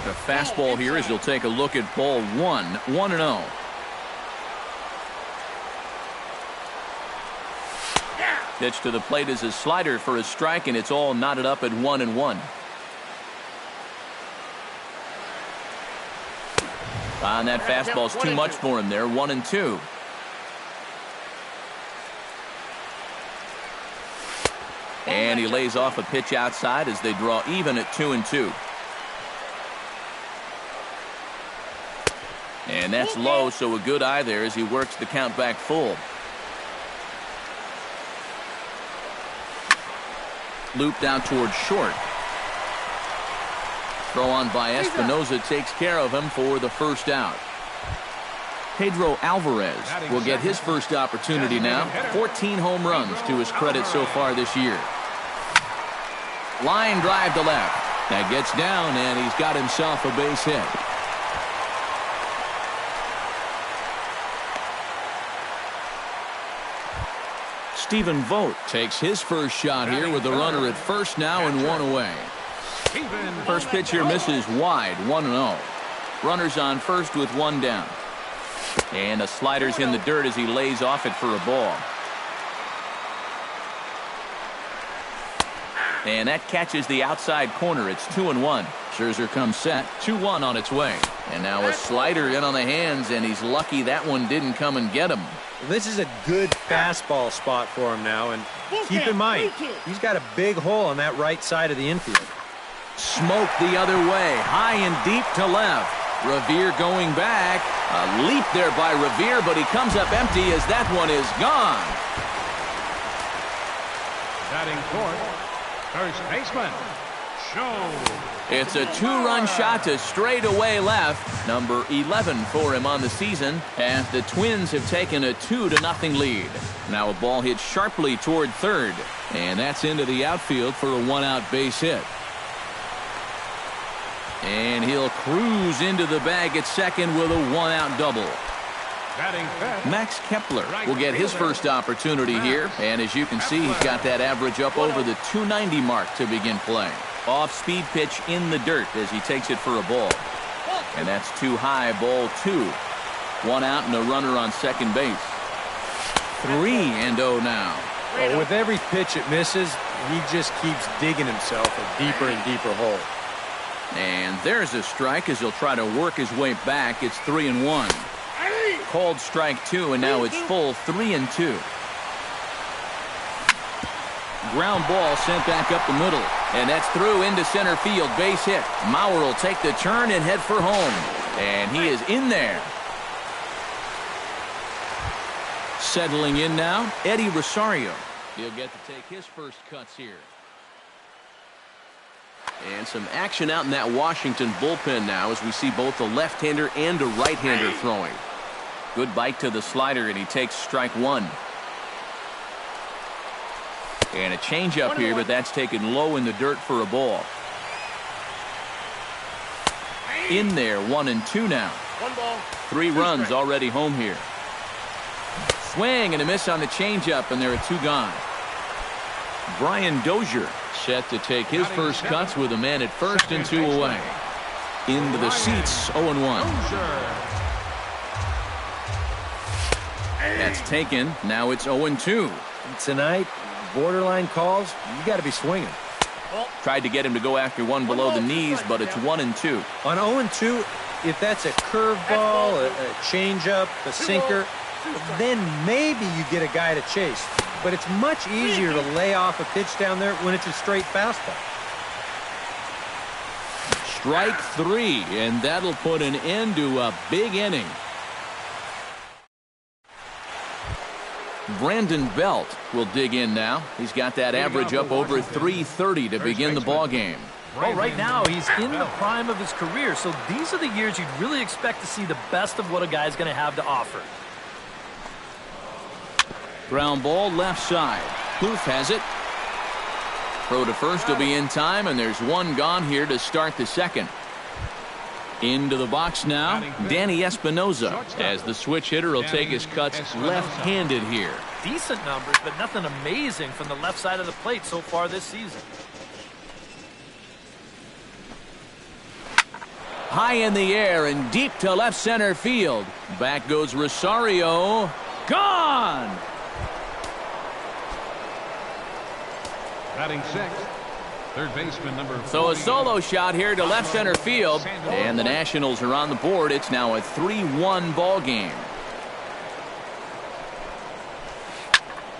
The fastball here as he'll take a look at ball 1. 1-0. Pitch to the plate is a slider for a strike, and it's all knotted up at 1-1. And that fastball's too much for him there. 1-2. And he lays off a pitch outside as they draw even at 2-2. And that's low, so a good eye there as he works the count back full. Looped out towards short. Throw on by Espinosa takes care of him for the first out. Pedro Alvarez will get his first opportunity now. 14 home runs to his credit so far this year. Line drive to left. That gets down, and he's got himself a base hit. Stephen Vogt takes his first shot here with the runner at first now and 1 away. First pitch here misses wide. 1-0. Runners on first with 1 down. And the slider's in the dirt as he lays off it for a ball. And that catches the outside corner. It's 2-1. Scherzer comes set. 2-1 on its way. And now a slider in on the hands, and he's lucky that one didn't come and get him. Well, this is a good fastball spot for him now, and keep in mind, he's got a big hole on that right side of the infield. Smoke the other way, high and deep to left. Revere going back. A leap there by Revere, but he comes up empty as that one is gone. Batting fourth, first baseman, Show. It's a 2-run shot to straightaway left. Number 11 for him on the season, as the Twins have taken a 2-0 lead. Now a ball hit sharply toward third, and that's into the outfield for a 1-out base hit. And he'll cruise into the bag at second with a 1-out double. Max Kepler will get his first opportunity here, and as you can see, he's got that average up over the 290 mark to begin play. Off-speed pitch in the dirt as he takes it for a ball. And that's too high, ball 2. 1 out and a runner on second base. 3-0 now. Well, with every pitch it misses, he just keeps digging himself a deeper and deeper hole. And there's a strike as he'll try to work his way back. It's 3-1. Called strike 2, and now it's full 3-2. Ground ball sent back up the middle, and that's through into center field. Base hit. Mauer will take the turn and head for home, and he is in there. Settling in now, Eddie Rosario. He'll get to take his first cuts here. And some action out in that Washington bullpen now as we see both a left-hander and a right-hander throwing. Good bite to the slider, and he takes strike one. And a changeup here, but that's taken low in the dirt for a ball. In there, 1-2 now. 3 runs already home here. Swing and a miss on the changeup, and there are 2 gone. Brian Dozier set to take his first cuts with a man at first and 2 away. Into the seats, 0-1. That's taken. Now it's 0-2. Tonight, borderline calls, you got to be swinging. Tried to get him to go after one below the knees, but it's 1-2. On 0-2, if that's a curveball, a changeup, a sinker, then maybe you get a guy to chase. But it's much easier to lay off a pitch down there when it's a straight fastball. Strike 3, and that'll put an end to a big inning. Brandon Belt will dig in now. He's got that average up over 330 to begin the ball game. Well, right now he's in the prime of his career, so these are the years you'd really expect to see the best of what a guy's going to have to offer. Ground ball left side. Kloof has it. Throw to first will be in time, and there's 1 gone here to start the second. Into the box now, Danny Espinoza, as the switch hitter will take his cuts left-handed here. Decent numbers, but nothing amazing from the left side of the plate so far this season. High in the air and deep to left center field. Back goes Rosario. Gone! Batting 6th, third baseman number 40. So a solo shot here to left center field, and the Nationals are on the board. It's now a 3-1 ball game.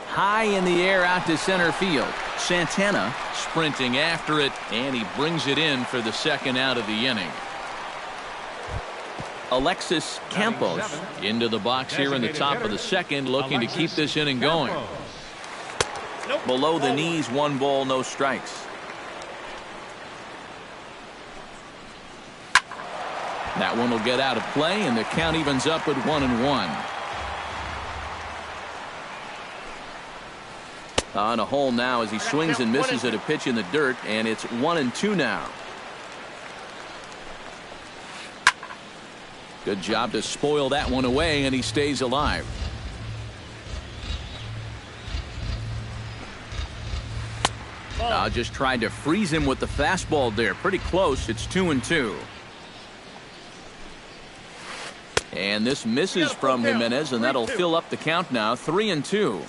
High in the air out to center field. Santana sprinting after it, and he brings it in for the second out of the inning. Alexis Campos into the box here in the top of the second, looking to keep this inning going. Below the knees, 1 ball, no strikes. That one will get out of play, and the count evens up at 1-1. On a hole now as he swings and misses at a pitch in the dirt, and it's 1-2 now. Good job to spoil that one away, and he stays alive. Just tried to freeze him with the fastball there. Pretty close. It's 2-2. And this misses from Jimenez, and that'll fill up the count now. 3-2.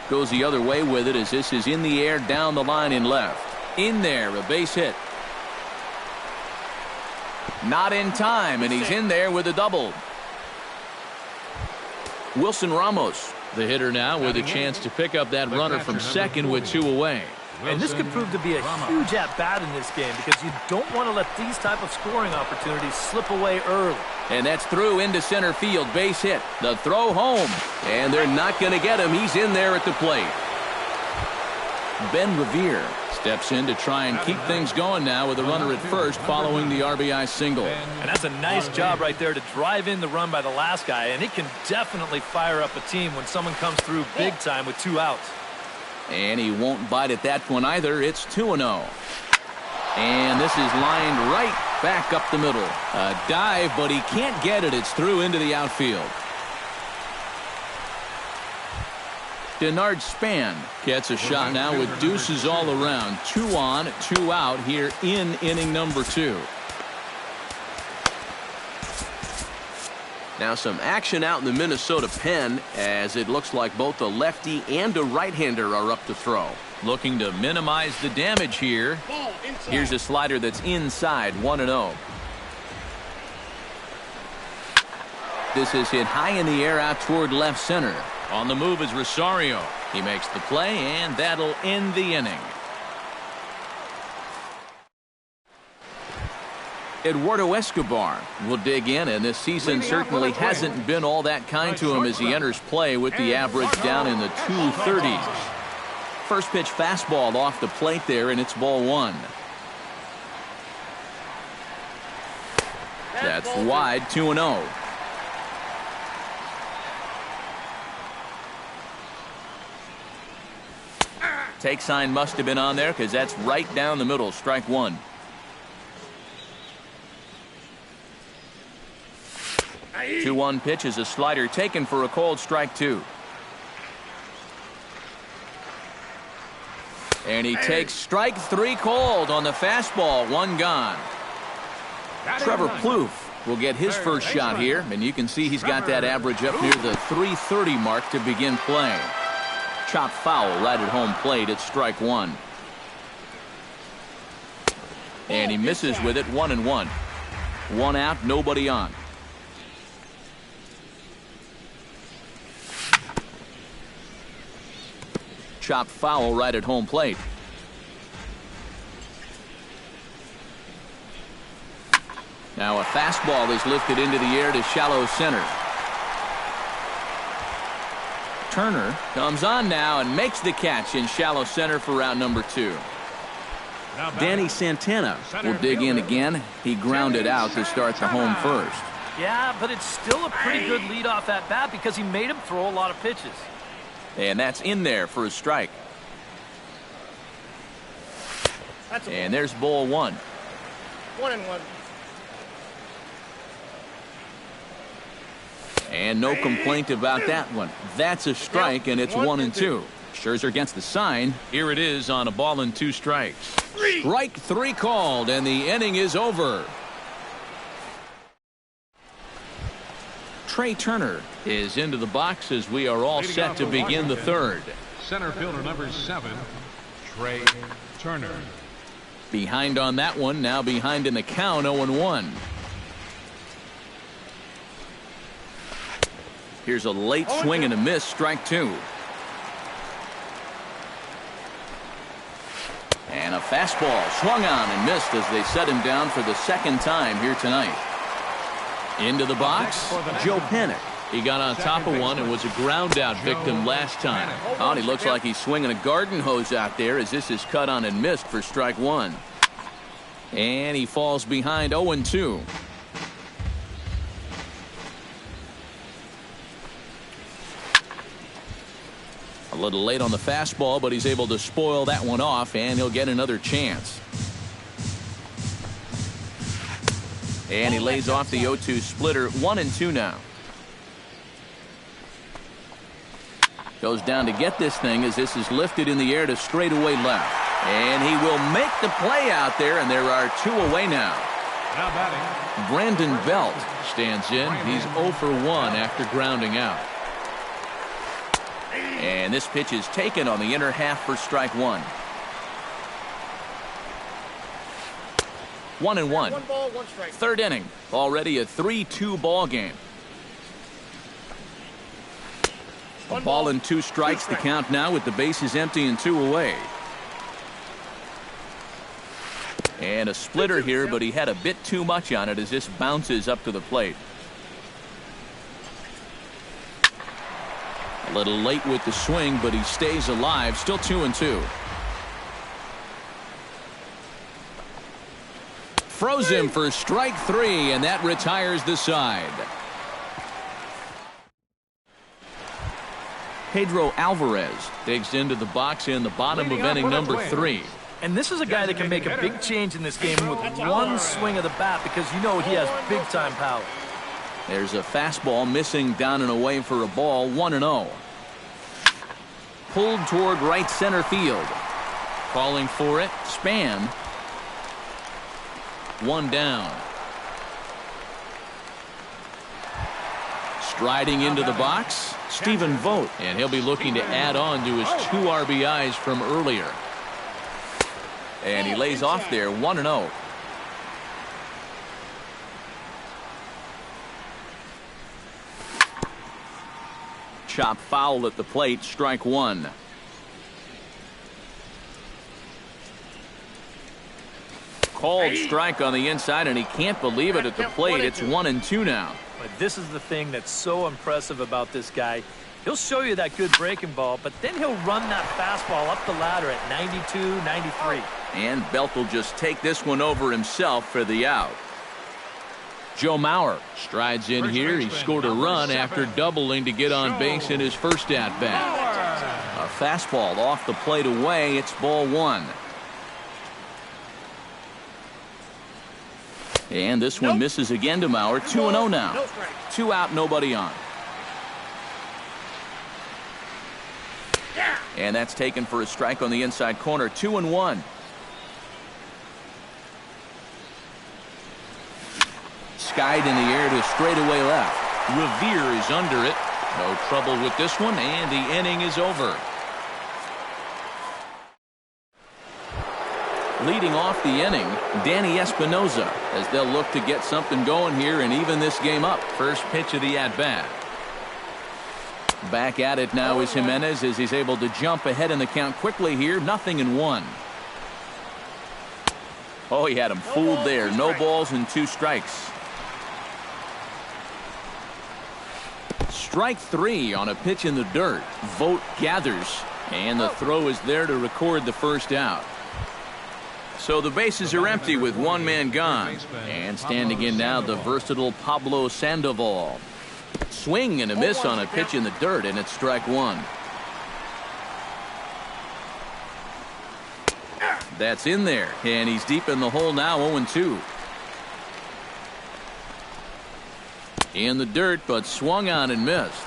Goes the other way with it as this is in the air down the line in left. In there, a base hit. Not in time, and he's in there with a double. Wilson Ramos, the hitter now, with a chance to pick up that runner from second with 2 away. And this could prove to be a huge at-bat in this game because you don't want to let these type of scoring opportunities slip away early. And that's through into center field, base hit. The throw home, and they're not going to get him. He's in there at the plate. Ben Revere steps in to try and keep things going now with a runner at first following the RBI single. And that's a nice job right there to drive in the run by the last guy, and it can definitely fire up a team when someone comes through big time with 2 outs. And he won't bite at that one either. It's 2-0. And this is lined right back up the middle. A dive, but he can't get it. It's through into the outfield. Denard Span gets a shot now with deuces all around. 2 on, 2 out here in inning number 2. Now some action out in the Minnesota pen as it looks like both a lefty and a right-hander are up to throw. Looking to minimize the damage here. Here's a slider that's inside, 1-0. This is hit high in the air out toward left center. On the move is Rosario. He makes the play, and that'll end the inning. Eduardo Escobar will dig in, and this season certainly hasn't been all that kind to him as he enters play with the average down in the 230s. First pitch fastball off the plate there, and it's ball one. That's wide, 2-0. Take sign must have been on there because that's right down the middle. Strike one. Aye. 2-1 pitch is a slider taken for a called strike two. And he takes strike three called on the fastball. One gone. Trevor Plouffe will get his first shot here, and you can see he's got that average up near the 330 mark to begin play. Chop foul right at home plate. It's strike one. And he misses with it. 1-1. One out, nobody on. Chop foul right at home plate. Now a fastball is lifted into the air to shallow center. Turner comes on now and makes the catch in shallow center for out number two. Danny Santana will dig in again. He grounded out to start the home first. Yeah, but it's still a pretty good leadoff at bat because he made him throw a lot of pitches. And that's in there for a strike. And there's ball one. 1-1. And no complaint about that one. That's a strike, and it's 1-2. Scherzer gets the sign. Here it is on a ball and two strikes. Strike three called, and the inning is over. Trey Turner is into the box as we are all set to begin the third. Center fielder number 7, Trey Turner. Behind on that one, now behind in the count, 0-1. Here's a late swing and a miss, strike two. And a fastball swung on and missed as they set him down for the second time here tonight. Into the box, Joe Panik. He got on top of one and was a ground out victim last time. Oh, and he looks like he's swinging a garden hose out there as this is cut on and missed for strike one. And he falls behind 0-2. A little late on the fastball, but he's able to spoil that one off, and he'll get another chance. And he lays off the 0-2 splitter. 1-2 now. Goes down to get this thing as this is lifted in the air to straightaway left. And he will make the play out there, and there are two away now. Now batting, Brandon Belt stands in. He's 0 for 1 after grounding out. And this pitch is taken on the inner half for strike one. 1-1. 1 ball, 1 strike. Third inning. Already a 3-2 ball game. A ball and 2 strikes the count now with the bases empty and 2 away. And a splitter here, but he had a bit too much on it as this bounces up to the plate. A little late with the swing, but he stays alive. Still 2-2. Froze him for strike 3, and that retires the side. Pedro Alvarez digs into the box in the bottom of inning number 3. And this is a guy that can make a big change in this game with one swing of the bat because you know he has big-time power. There's a fastball missing down and away for a ball. 1-0. Pulled toward right center field. Calling for it, Span. One down. Striding into the box, Stephen Vogt, and he'll be looking to add on to his 2 RBIs from earlier. And he lays off there. 1-0. Chop foul at the plate, strike 1. Called strike on the inside, and he can't believe it at the plate. It's 1-2 now. But this is the thing that's so impressive about this guy. He'll show you that good breaking ball, but then he'll run that fastball up the ladder at 92, 93. And Belt will just take this one over himself for the out. Joe Mauer strides in here. He scored a run after doubling to get on base in his first at-bat. A fastball off the plate away. It's ball one. And this one misses again to Mauer. 2-0 now. 2 out, nobody on. And that's taken for a strike on the inside corner. 2-1. Skied in the air to straightaway left. Revere is under it. No trouble with this one, and the inning is over. Leading off the inning, Danny Espinoza, as they'll look to get something going here and even this game up. First pitch of the at-bat. Back at it now is Jimenez as he's able to jump ahead in the count quickly here. 0-1. Oh, he had him fooled there. No balls and 2 strikes. Strike 3 on a pitch in the dirt. Vogt gathers, and the throw is there to record the first out. So the bases are empty with one man gone. And standing in now, the versatile Pablo Sandoval. Swing and a miss on a pitch in the dirt, and it's strike 1. That's in there, and he's deep in the hole now. 0-2. In the dirt, but swung on and missed.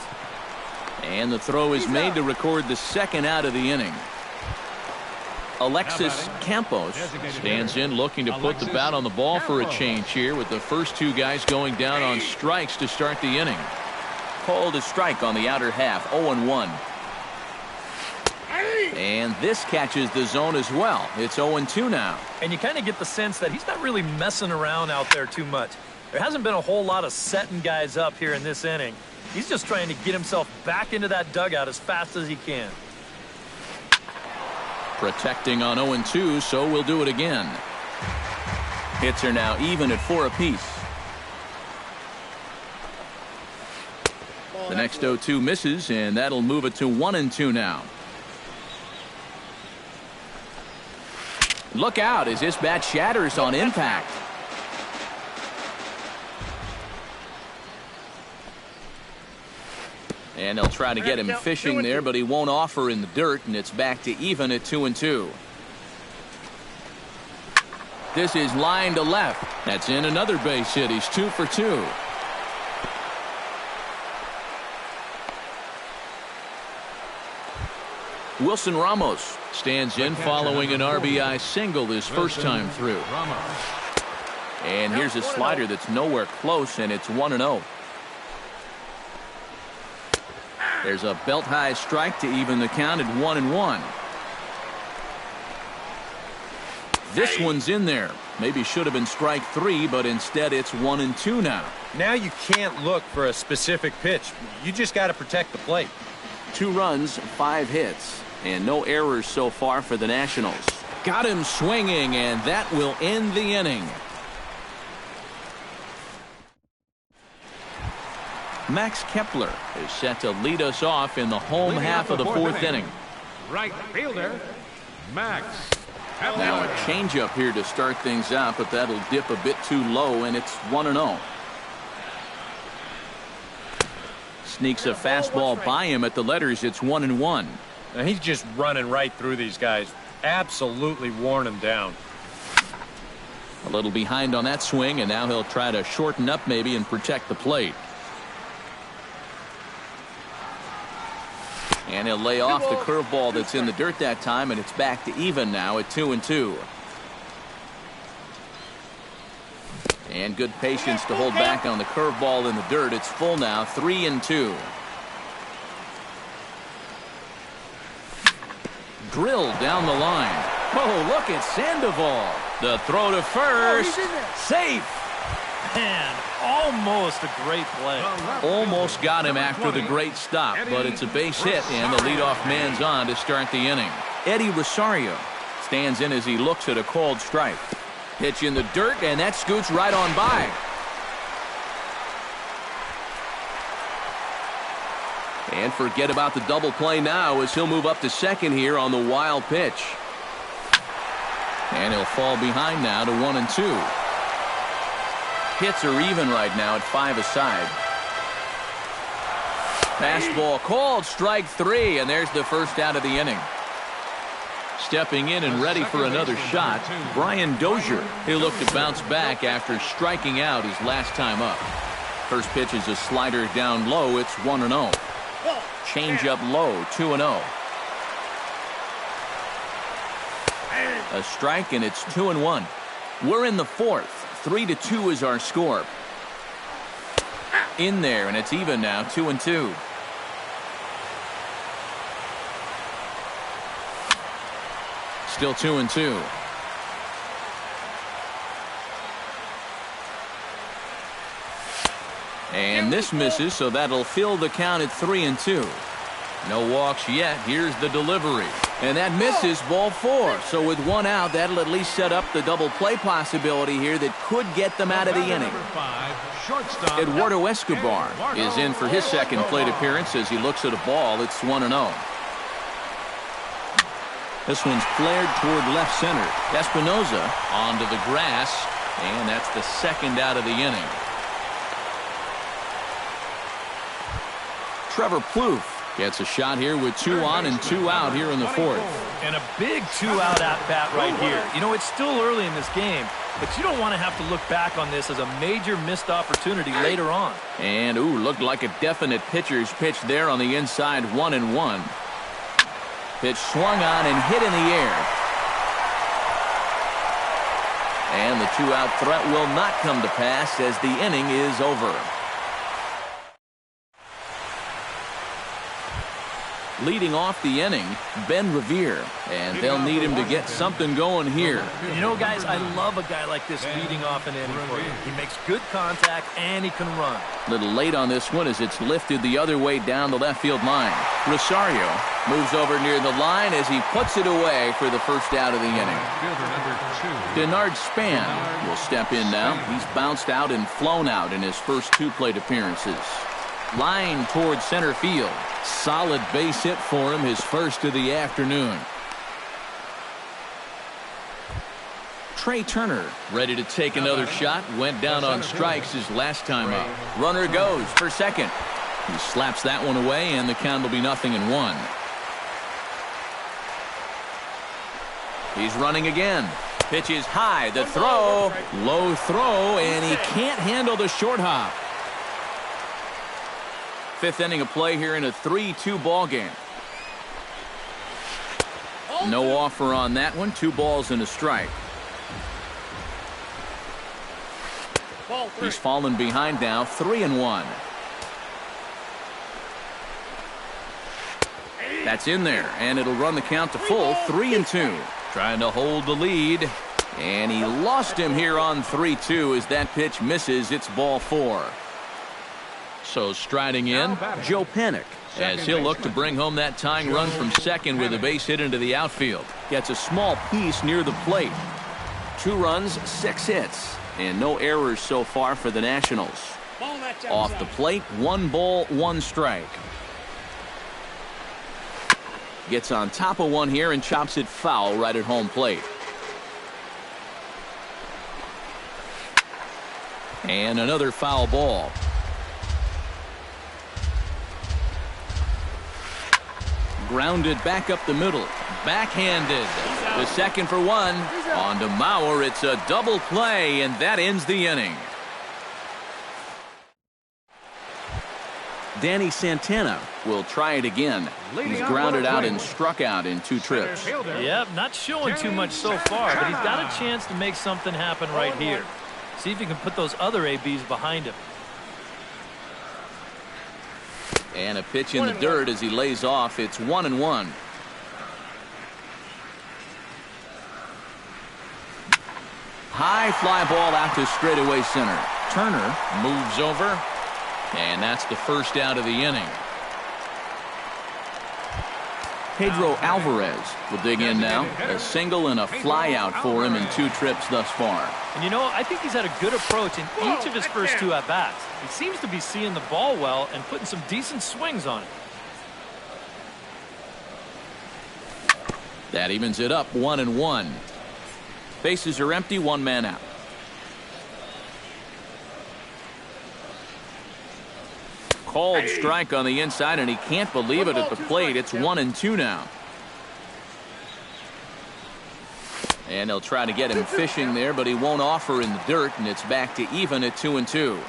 And the throw is made to record the second out of the inning. Alexis Campos stands in looking to put the bat on the ball for a change here, with the first 2 guys going down on strikes to start the inning. Called a strike on the outer half. 0-1. And this catches the zone as well. It's 0-2 now. And you kind of get the sense that he's not really messing around out there too much. There hasn't been a whole lot of setting guys up here in this inning. He's just trying to get himself back into that dugout as fast as he can. Protecting on 0-2, so we'll do it again. Hits are now even at 4 apiece. The next 0-2 misses, and that'll move it to 1-2 now. Look out as this bat shatters on impact. And they'll try to get him fishing there, but he won't offer in the dirt, and it's back to even at 2-2. This is line to left. That's in another base hit. He's 2 for 2. Wilson Ramos stands in following an RBI single his first time through. And here's a slider that's nowhere close, and it's 1-0. There's a belt-high strike to even the count at 1-1. This one's in there. Maybe should have been strike 3, but instead it's 1-2 now. Now you can't look for a specific pitch. You just got to protect the plate. 2 runs, 5 hits, and no errors so far for the Nationals. Got him swinging, and that will end the inning. Max Kepler is set to lead us off in the home half of the 4th inning. Right fielder, Max Kepler. Now a changeup here to start things out, but that'll dip a bit too low, and it's 1-0. Sneaks a fastball by him at the letters. It's 1-1. Now he's just running right through these guys. Absolutely worn them down. A little behind on that swing, and now he'll try to shorten up maybe and protect the plate. And he'll lay off the curveball that's in the dirt that time, and it's back to even now at 2-2. And good patience to hold back on the curveball in the dirt. It's full now, 3-2. Drilled down the line. Oh, look at Sandoval. The throw to first. Safe. Man, almost a great play. Almost got him after the great stop, but it's a base hit, and the leadoff man's on to start the inning. Eddie Rosario stands in as he looks at a called strike. Pitch in the dirt, and that scoots right on by. And forget about the double play now as he'll move up to second here on the wild pitch. And he'll fall behind now to 1-2. Hits are even right now at 5 aside. Fastball called, strike 3, and there's the first out of the inning. Stepping in and ready for another shot, Brian Dozier. He'll look to bounce back after striking out his last time up. First pitch is a slider down low. It's 1-0. Change up low, 2-0. A strike, and it's 2-1. We're in the fourth. 3-2 is our score. In there, and it's even now, 2-2. Still 2-2. And this misses, so that'll fill the count at 3-2. No walks yet. Here's the delivery. And that misses, ball 4. So with one out, that'll at least set up the double play possibility here that could get them out of the inning. Eduardo Escobar is in for his second plate appearance as he looks at a ball. It's 1-0. This one's flared toward left center. Espinoza onto the grass, and that's the second out of the inning. Trevor Plouffe gets a shot here with 2 on and 2 out here in the fourth. And a big 2-out at-bat right here. You know, it's still early in this game, but you don't want to have to look back on this as a major missed opportunity later on. And, looked like a definite pitcher's pitch there on the inside, 1-1. Pitch swung on and hit in the air. And the 2-out threat will not come to pass as the inning is over. Leading off the inning, Ben Revere, and they'll need him to get something going here. You know, guys, I love a guy like this leading off an inning for you. He makes good contact, and he can run. A little late on this one as it's lifted the other way down the left field line. Rosario moves over near the line as he puts it away for the first out of the inning. Denard Span will step in now. He's bounced out and flown out in his first 2 plate appearances. Line towards center field. Solid base hit for him, his first of the afternoon. Trey Turner ready to take another shot. Went down on strikes his last time up. Runner goes for second. He slaps that one away, and the count will be 0-1. He's running again. Pitch is high. The throw. Low throw, and he can't handle the short hop. 5th inning of play here in a 3-2 ball game. No offer on that one. 2 balls and a strike. He's fallen behind now, 3-1. That's in there, and it'll run the count to full, 3-2. Trying to hold the lead, and he lost him here on 3-2 as that pitch misses. It's ball 4. So striding in, Joe Panik, as he'll look to bring home that tying run from second with a base hit into the outfield. Gets a small piece near the plate. 2 runs, 6 hits, and no errors so far for the Nationals. Off the plate, 1 ball, 1 strike. Gets on top of one here and chops it foul right at home plate. And another foul ball. Grounded back up the middle. Backhanded. The second for 1. On to Mauer. It's a double play, and that ends the inning. Danny Santana will try it again. He's grounded out and struck out in 2 trips. Yep, not showing too much so far, but he's got a chance to make something happen right here. See if he can put those other ABs behind him. And a pitch in the dirt as he lays off. It's 1-1. High fly ball out to straightaway center. Turner moves over, and that's the first out of the inning. Pedro Alvarez will dig in now. A single and a fly out for him in 2 trips thus far. And you know, I think he's had a good approach in each of his first 2 at-bats. He seems to be seeing the ball well and putting some decent swings on it. That evens it up 1-1. Bases are empty, one man out. Called strike on the inside, and he can't believe it at the plate. It's 1-2 now. And they'll try to get him fishing there, but he won't offer in the dirt, and it's back to even at 2-2.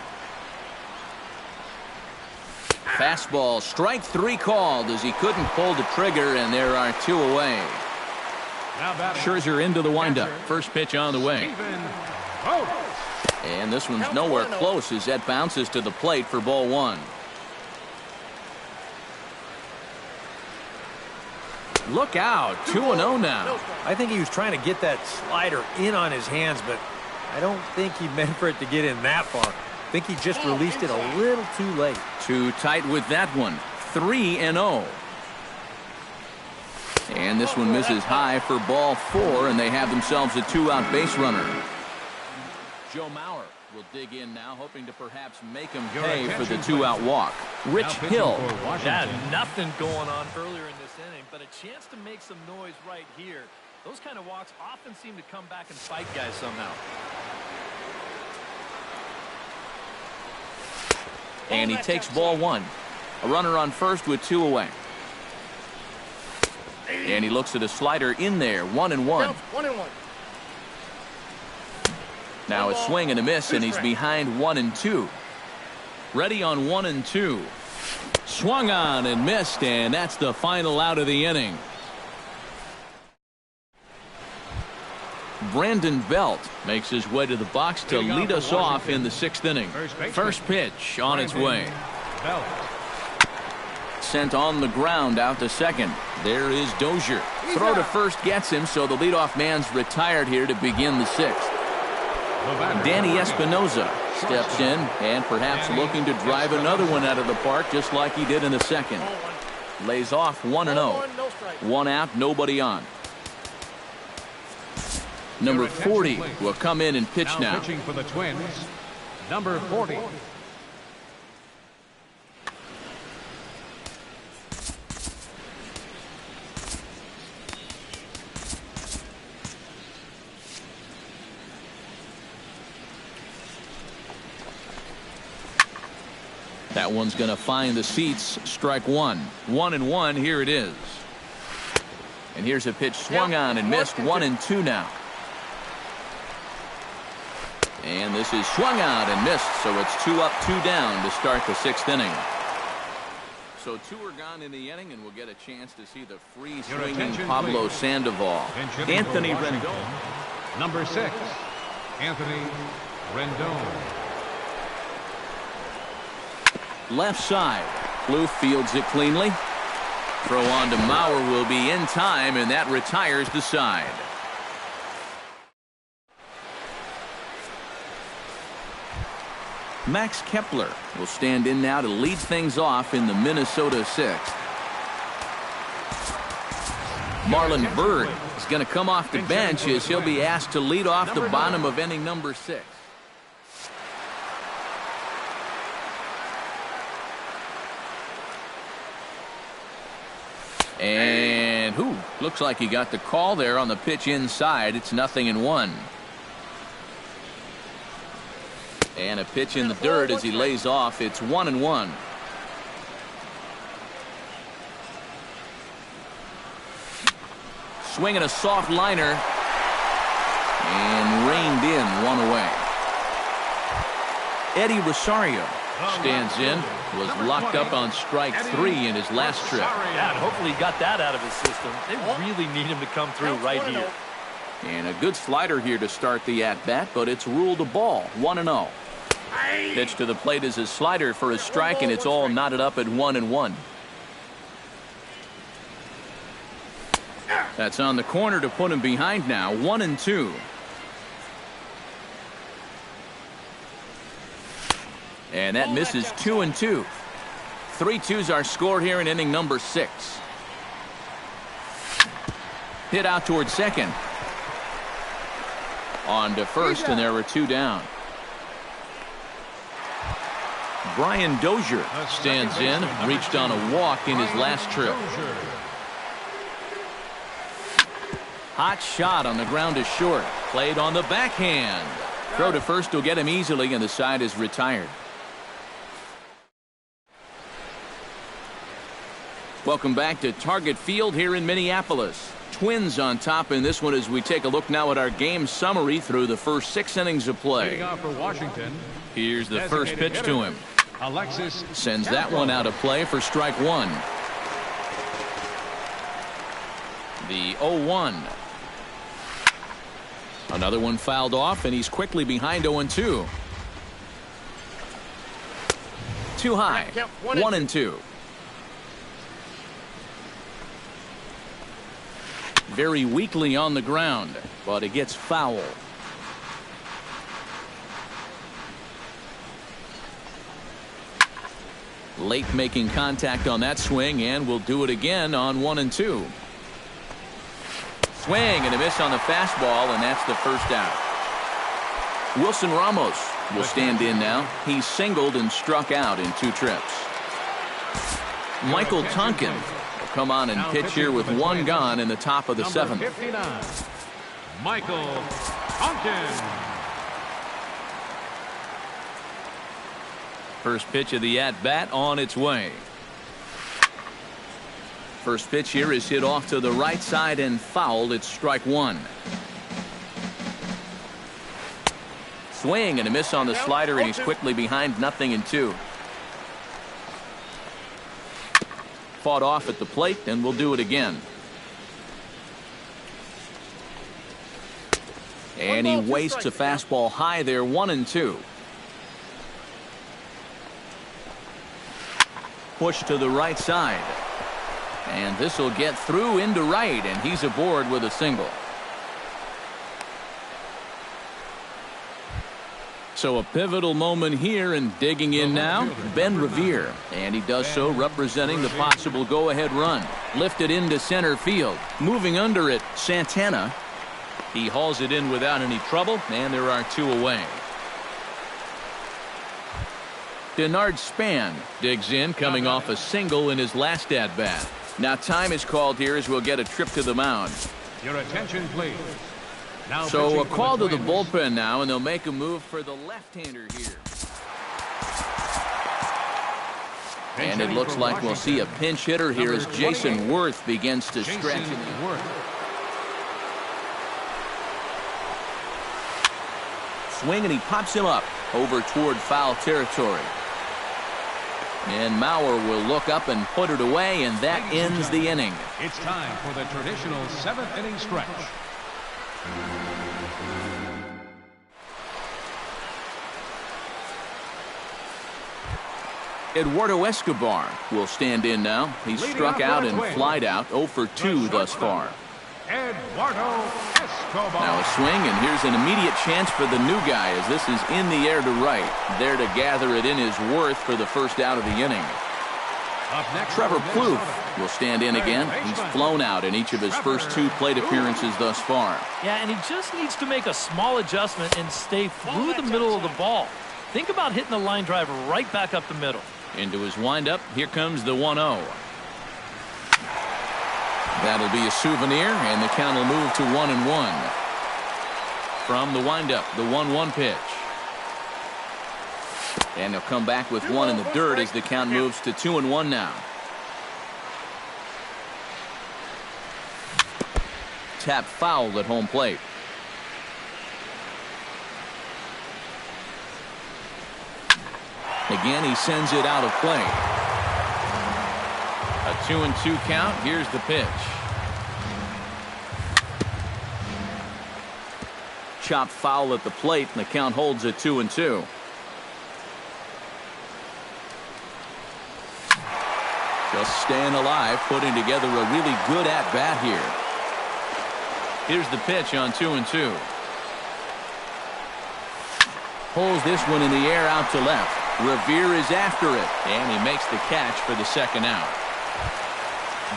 Fastball, strike 3 called as he couldn't pull the trigger, and there are 2 away. Scherzer into the windup. First pitch on the way. And this one's nowhere close as that bounces to the plate for ball 1. Look out, 2-0 now. I think he was trying to get that slider in on his hands, but I don't think he meant for it to get in that far. I think he just released it a little too late. Too tight with that one. 3-0. And this one misses high for ball 4, and they have themselves a 2-out base runner. Joe Mauer will dig in now, hoping to perhaps make him pay for the 2-out walk. Rich Hill. Yeah, nothing going on earlier in this inning, but a chance to make some noise right here. Those kind of walks often seem to come back and fight guys somehow. And he takes ball 1. A runner on first with 2 away. And he looks at a slider in there, 1-1. 1-1. Now a swing and a miss, and he's behind 1-2. Ready on 1-2. Swung on and missed, and that's the final out of the inning. Brandon Belt makes his way to the box to lead us off in the 6th inning. First pitch on its way. Sent on the ground out to second. There is Dozier. Throw to first gets him, so the leadoff man's retired here to begin the 6th. Danny Espinoza steps in and perhaps looking to drive another one out of the park just like he did in the 2nd. Lays off 1-0. 1 out, nobody on. Number 40 will come in and pitch now. Pitching for the Twins, number 40. That one's going to find the seats. Strike 1. 1-1. Here it is. And here's a pitch swung on and missed. 1-2 now. And this is swung out and missed, so it's 2 up, 2 down to start the 6th inning. So 2 are gone in the inning, and we'll get a chance to see the free swinging Pablo Sandoval. Anthony Rendon. Number 6, Anthony Rendon. Left side. Blue fields it cleanly. Throw on to Mauer will be in time, and that retires the side. Max Kepler will stand in now to lead things off in the Minnesota 6th. Marlon Byrd is going to come off the bench as he'll be asked to lead off the bottom of inning number 6. And looks like he got the call there on the pitch inside. It's 0-1. And a pitch in the dirt as he lays off. It's 1-1. Swinging a soft liner. And reined in, 1 away. Eddie Rosario stands in. Was locked up on strike 3 in his last trip. Yeah, and hopefully he got that out of his system. They really need him to come through right here. And a good slider here to start the at-bat, but it's ruled a ball. 1-0. Pitch to the plate is a slider for a strike, and it's all knotted up at 1-1. That's on the corner to put him behind now. 1-2. And that misses 2-2. 3-2's our score here in inning number 6. Hit out towards second. On to first, and there were 2 down. Brian Dozier stands in. Reached on a walk in his last trip. Hot shot on the ground is short. Played on the backhand. Throw to first will get him easily, and the side is retired. Welcome back to Target Field here in Minneapolis. Twins on top in this one as we take a look now at our game summary through the first 6 innings of play. Leading off for Washington. Here's the first pitch to him. Alexis Sends that one out of play for strike one. The 0-1. Another one fouled off, and he's quickly behind 0-2. Too high. 1-2. Very weakly on the ground, but it gets foul. Late making contact on that swing, and will do it again on 1-2. Swing and a miss on the fastball, and that's the first out. Wilson Ramos will stand in now. He's singled and struck out in 2 trips. Michael Tonkin will come on and pitch here with 1 gone in the top of the 7th. 59. Michael Tonkin. First pitch of the at-bat on its way. First pitch here is hit off to the right side and fouled. It's strike one. Swing and a miss on the slider, and he's quickly behind 0-2. Fought off at the plate, and will do it again. And he wastes a fastball high there, 1-2. Push to the right side. And this will get through into right, and he's aboard with a single. So a pivotal moment here, and digging in now, Ben Revere. And he does so representing the possible go-ahead run. Lifted into center field. Moving under it, Santana. He hauls it in without any trouble, and there are 2 away. Denard Span digs in, coming off a single in his last at-bat. Now time is called here as we'll get a trip to the mound. Your attention, please. Now so a call to the Twins. bullpen now, and they'll make a move for the left-hander here. And it looks like we'll see a pinch hitter here as Jason Worth begins to stretch. Swing, and he pops him up over toward foul territory. And Mauer will look up and put it away, and that ends the inning. It's time for the traditional 7th inning stretch. Eduardo Escobar will stand in now. He's struck out and flied out, 0 for 2 thus far. Eduardo Escobar. Now a swing, and here's an immediate chance for the new guy as this is in the air to right. There to gather it in is Worth for the first out of the inning. Up next, Trevor Plouffe will stand in again. He's flown out in each of his first 2 plate appearances thus far. Yeah, and he just needs to make a small adjustment and stay through the middle of the ball. Think about hitting the line drive right back up the middle. Into his windup, here comes the 1-0. That'll be a souvenir, and the count will move to 1-1. From the windup, the 1-1 pitch. And he'll come back with 1 in the dirt as the count moves to 2-1 now. Tap foul at home plate. Again, he sends it out of play. A 2-2 count. Here's the pitch. Chop foul at the plate, and the count holds at 2-2. Just staying alive, putting together a really good at-bat here. Here's the pitch on 2-2. Pulls this one in the air out to left. Revere is after it, and he makes the catch for the second out.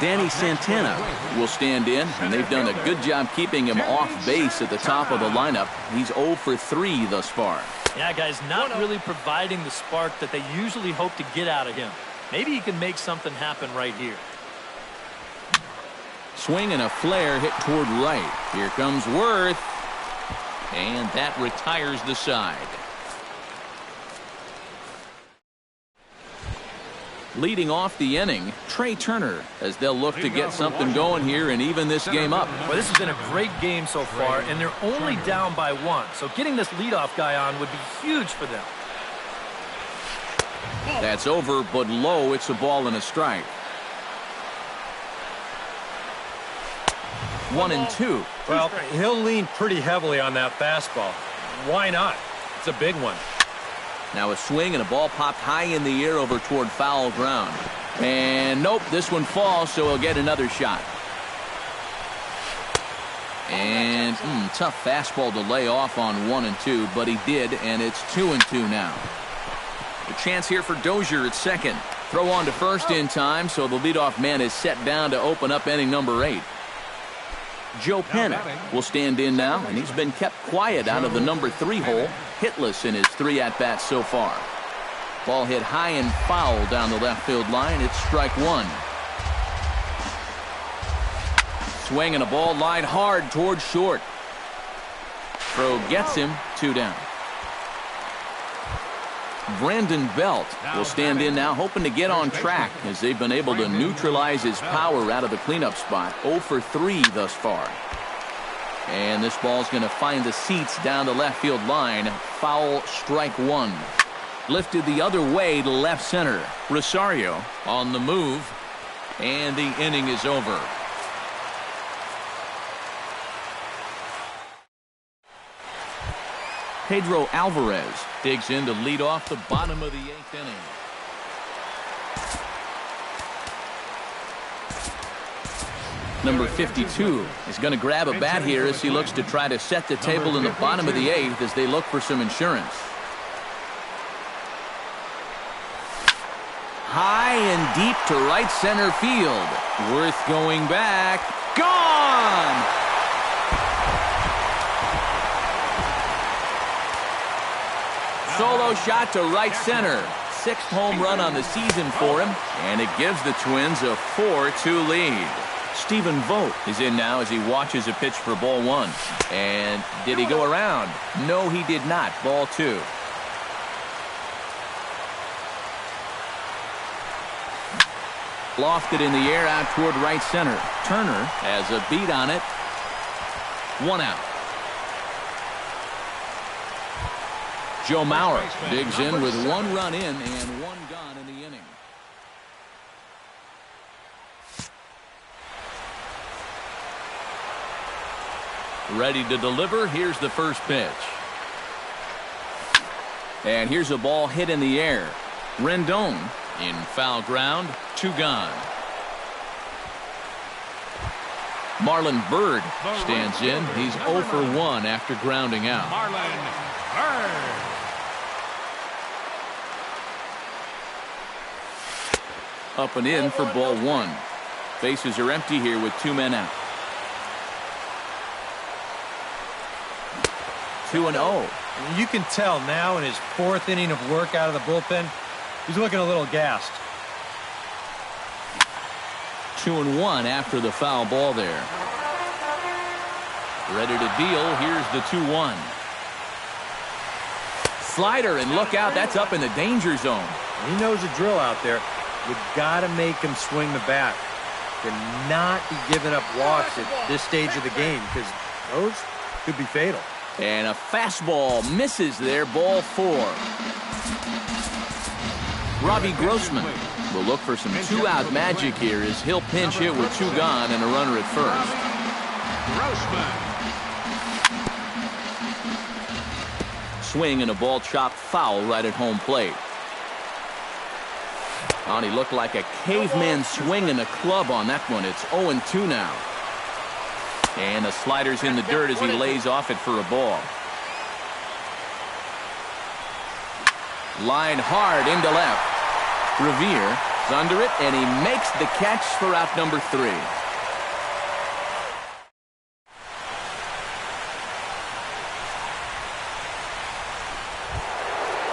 Danny Santana will stand in, and they've done a good job keeping him off base at the top of the lineup. He's 0 for 3 thus far. Yeah, guys, not really providing the spark that they usually hope to get out of him. Maybe he can make something happen right here. Swing and a flare hit toward right. Here comes Worth. And that retires the side. Leading off the inning, Trey Turner, as they'll look to get something going here and even this game up. Well, this has been a great game so far, and they're only down by 1. So getting this leadoff guy on would be huge for them. That's over, but low. It's a ball and a strike. 1-2. Well, he'll lean pretty heavily on that fastball. Why not? It's a big one. Now a swing and a ball popped high in the air over toward foul ground. And nope, this one falls, so he'll get another shot. And tough fastball to lay off on 1-2, but he did, and it's 2-2 now. A chance here for Dozier at second. Throw on to first in time, so the leadoff man is set down to open up inning number 8. Joe Penn will stand in now, and he's been kept quiet out of the number 3 hole, hitless in his 3 at-bats so far. Ball hit high and foul down the left field line. It's strike 1. Swing and a ball lined hard toward short. Throw gets him, 2 down. Brandon Belt will stand in now, hoping to get on track as they've been able to neutralize his power out of the cleanup spot. 0 for 3 thus far. And this ball's going to find the seats down the left field line. Foul, strike 1. Lifted the other way to left center. Rosario on the move, and the inning is over. Pedro Alvarez digs in to lead off the bottom of the 8th inning. Number 52 is going to grab a bat here as he looks to try to set the table in the bottom of the 8th as they look for some insurance. High and deep to right center field. Worth going back. Gone! Solo shot to right center. 6th home run on the season for him, and it gives the Twins a 4-2 lead. Stephen Vogt is in now as he watches a pitch for ball 1. And did he go around? No, he did not. Ball 2. Lofted in the air out toward right center. Turner has a beat on it. 1 out. Joe Mauer digs in with 1 run in and 1 gone in the inning. Ready to deliver. Here's the first pitch. And here's a ball hit in the air. Rendon in foul ground. 2 gone. Marlon Byrd stands in. He's 0 for 1 after grounding out. Marlon Byrd. Up and in for ball 1. Bases are empty here with 2 men out. 2-0. You can tell now in his 4th inning of work out of the bullpen, he's looking a little gassed. 2-1 after the foul ball there. Ready to deal. Here's the 2-1. Slider, and look out. That's up in the danger zone. He knows the drill out there. You got to make him swing the bat. Cannot be giving up walks at this stage of the game because those could be fatal. And a fastball misses there. Ball 4. Robbie Grossman will look for some 2-out magic here as he'll pinch hit with 2 gone and a runner at first. Grossman. Swing and a ball chopped foul right at home plate. Oh, he looked like a caveman swinging a club on that one. It's 0-2 now. And the slider's in the dirt as he lays off it for a ball. Line hard into left. Revere is under it, and he makes the catch for out number 3.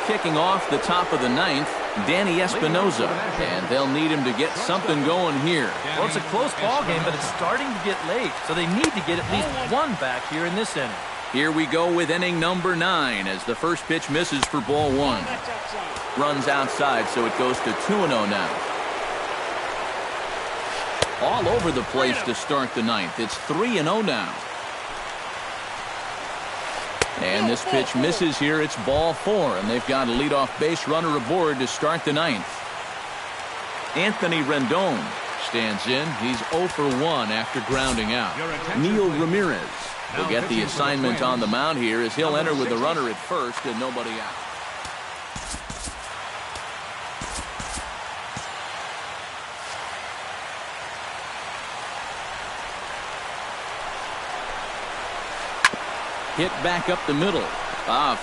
Kicking off the top of the 9th, Danny Espinoza, and they'll need him to get something going here. Well, it's a close ball game, but it's starting to get late, so they need to get at least one back here in this inning. Here we go with inning number 9 as the first pitch misses for ball 1. Runs outside, so it goes to 2-0 now. All over the place to start the 9th. It's 3-0 now. And this pitch misses here. It's ball 4, and they've got a leadoff base runner aboard to start the 9th. Anthony Rendon stands in. He's 0 for 1 after grounding out. Neil Ramirez will get the assignment on the mound here as he'll enter with the runner at first and nobody out. Hit back up the middle.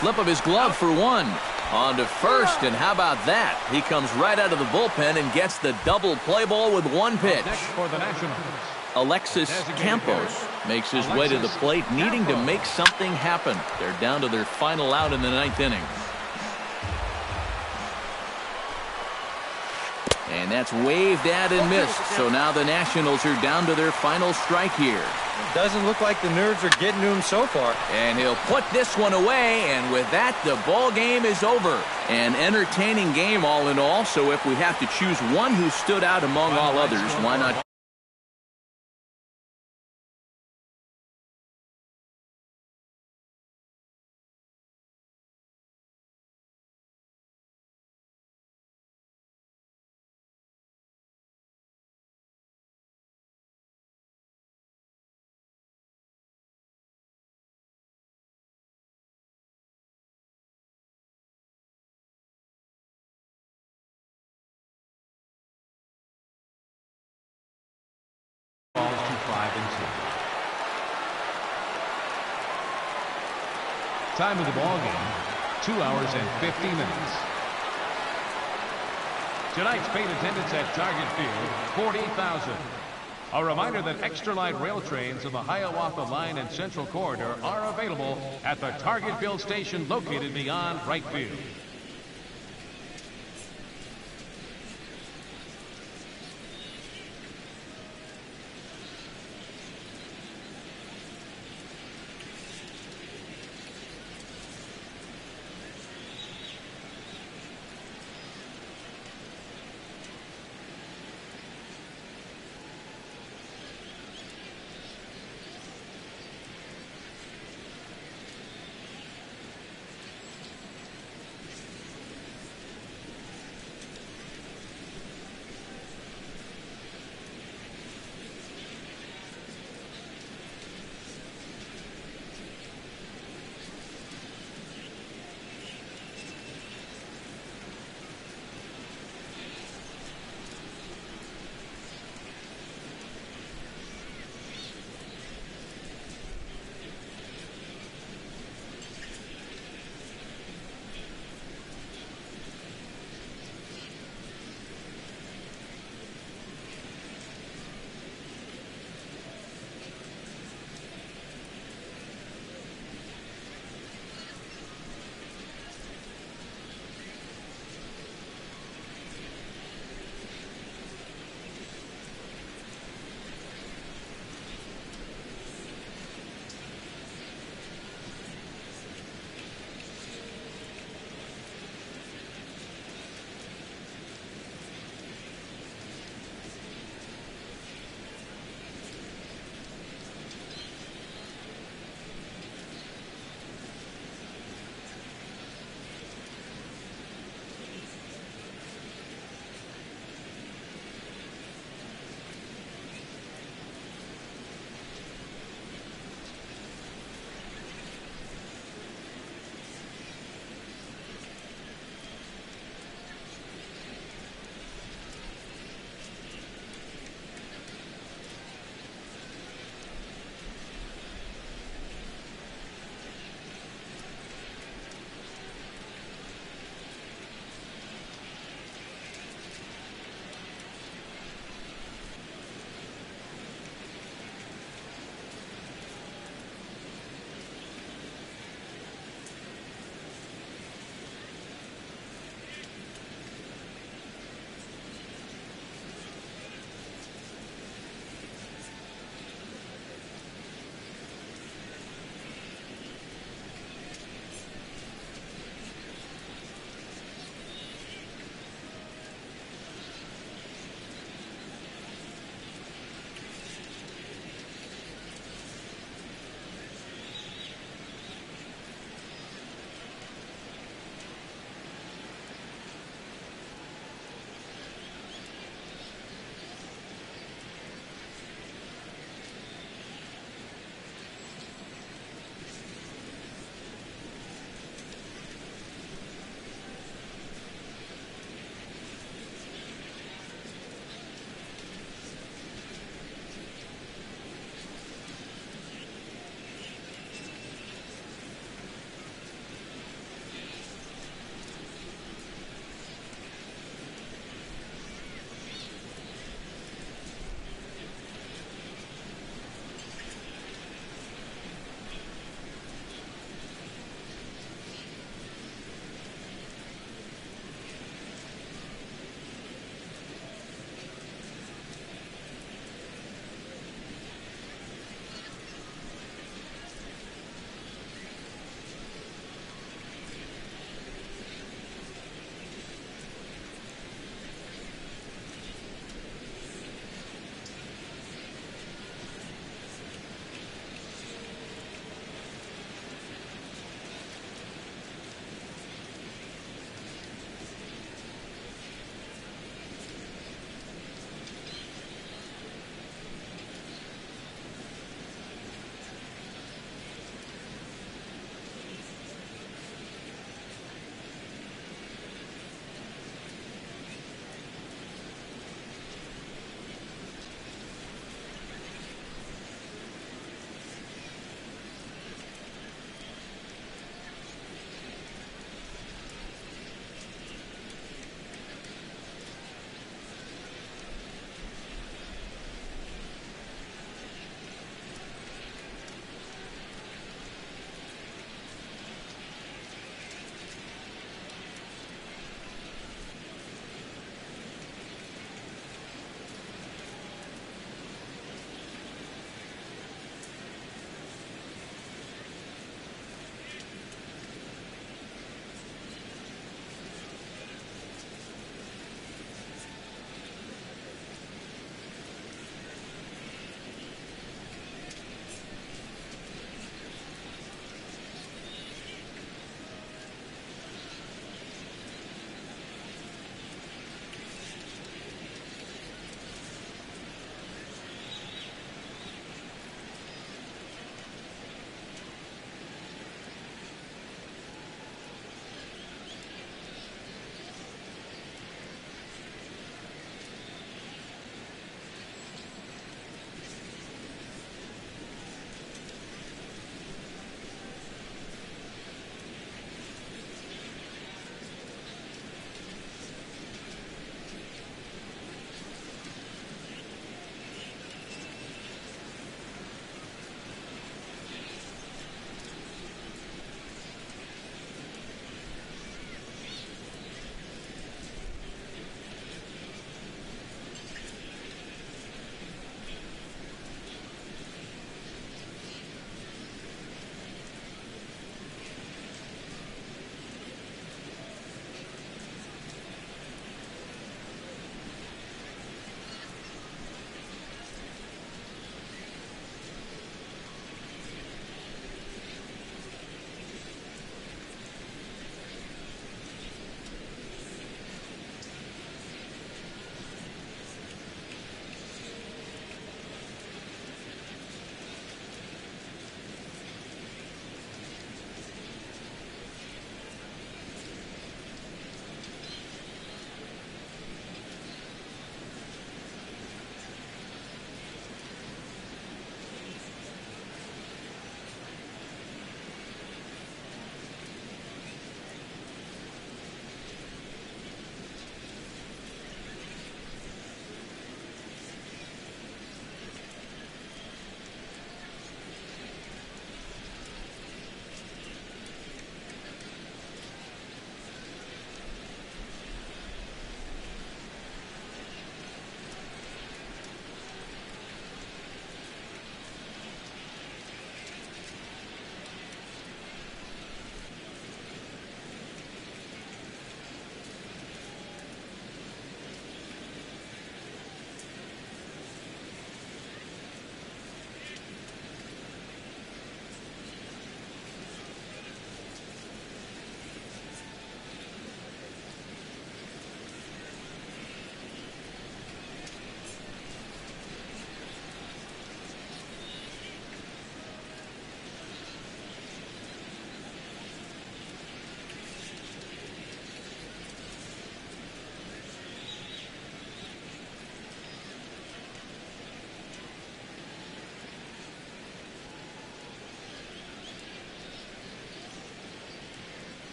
Flip of his glove for 1. On to first, and how about that? He comes right out of the bullpen and gets the double play ball with 1 pitch. For the Nationals, Alexis Campos makes his way to the plate, needing to make something happen. They're down to their final out in the 9th inning. And that's waved at and missed. So now the Nationals are down to their final strike here. Doesn't look like the nerves are getting to him so far. And he'll put this one away, and with that, the ball game is over. An entertaining game all in all, so if we have to choose one who stood out among all others, why not? falls to 5 and 2. Time of the ball game, 2 hours and 50 minutes. Tonight's paid attendance at Target Field, 40,000. A reminder that extra light rail trains in the Hiawatha Line and Central Corridor are available at the Target Field station located beyond right field.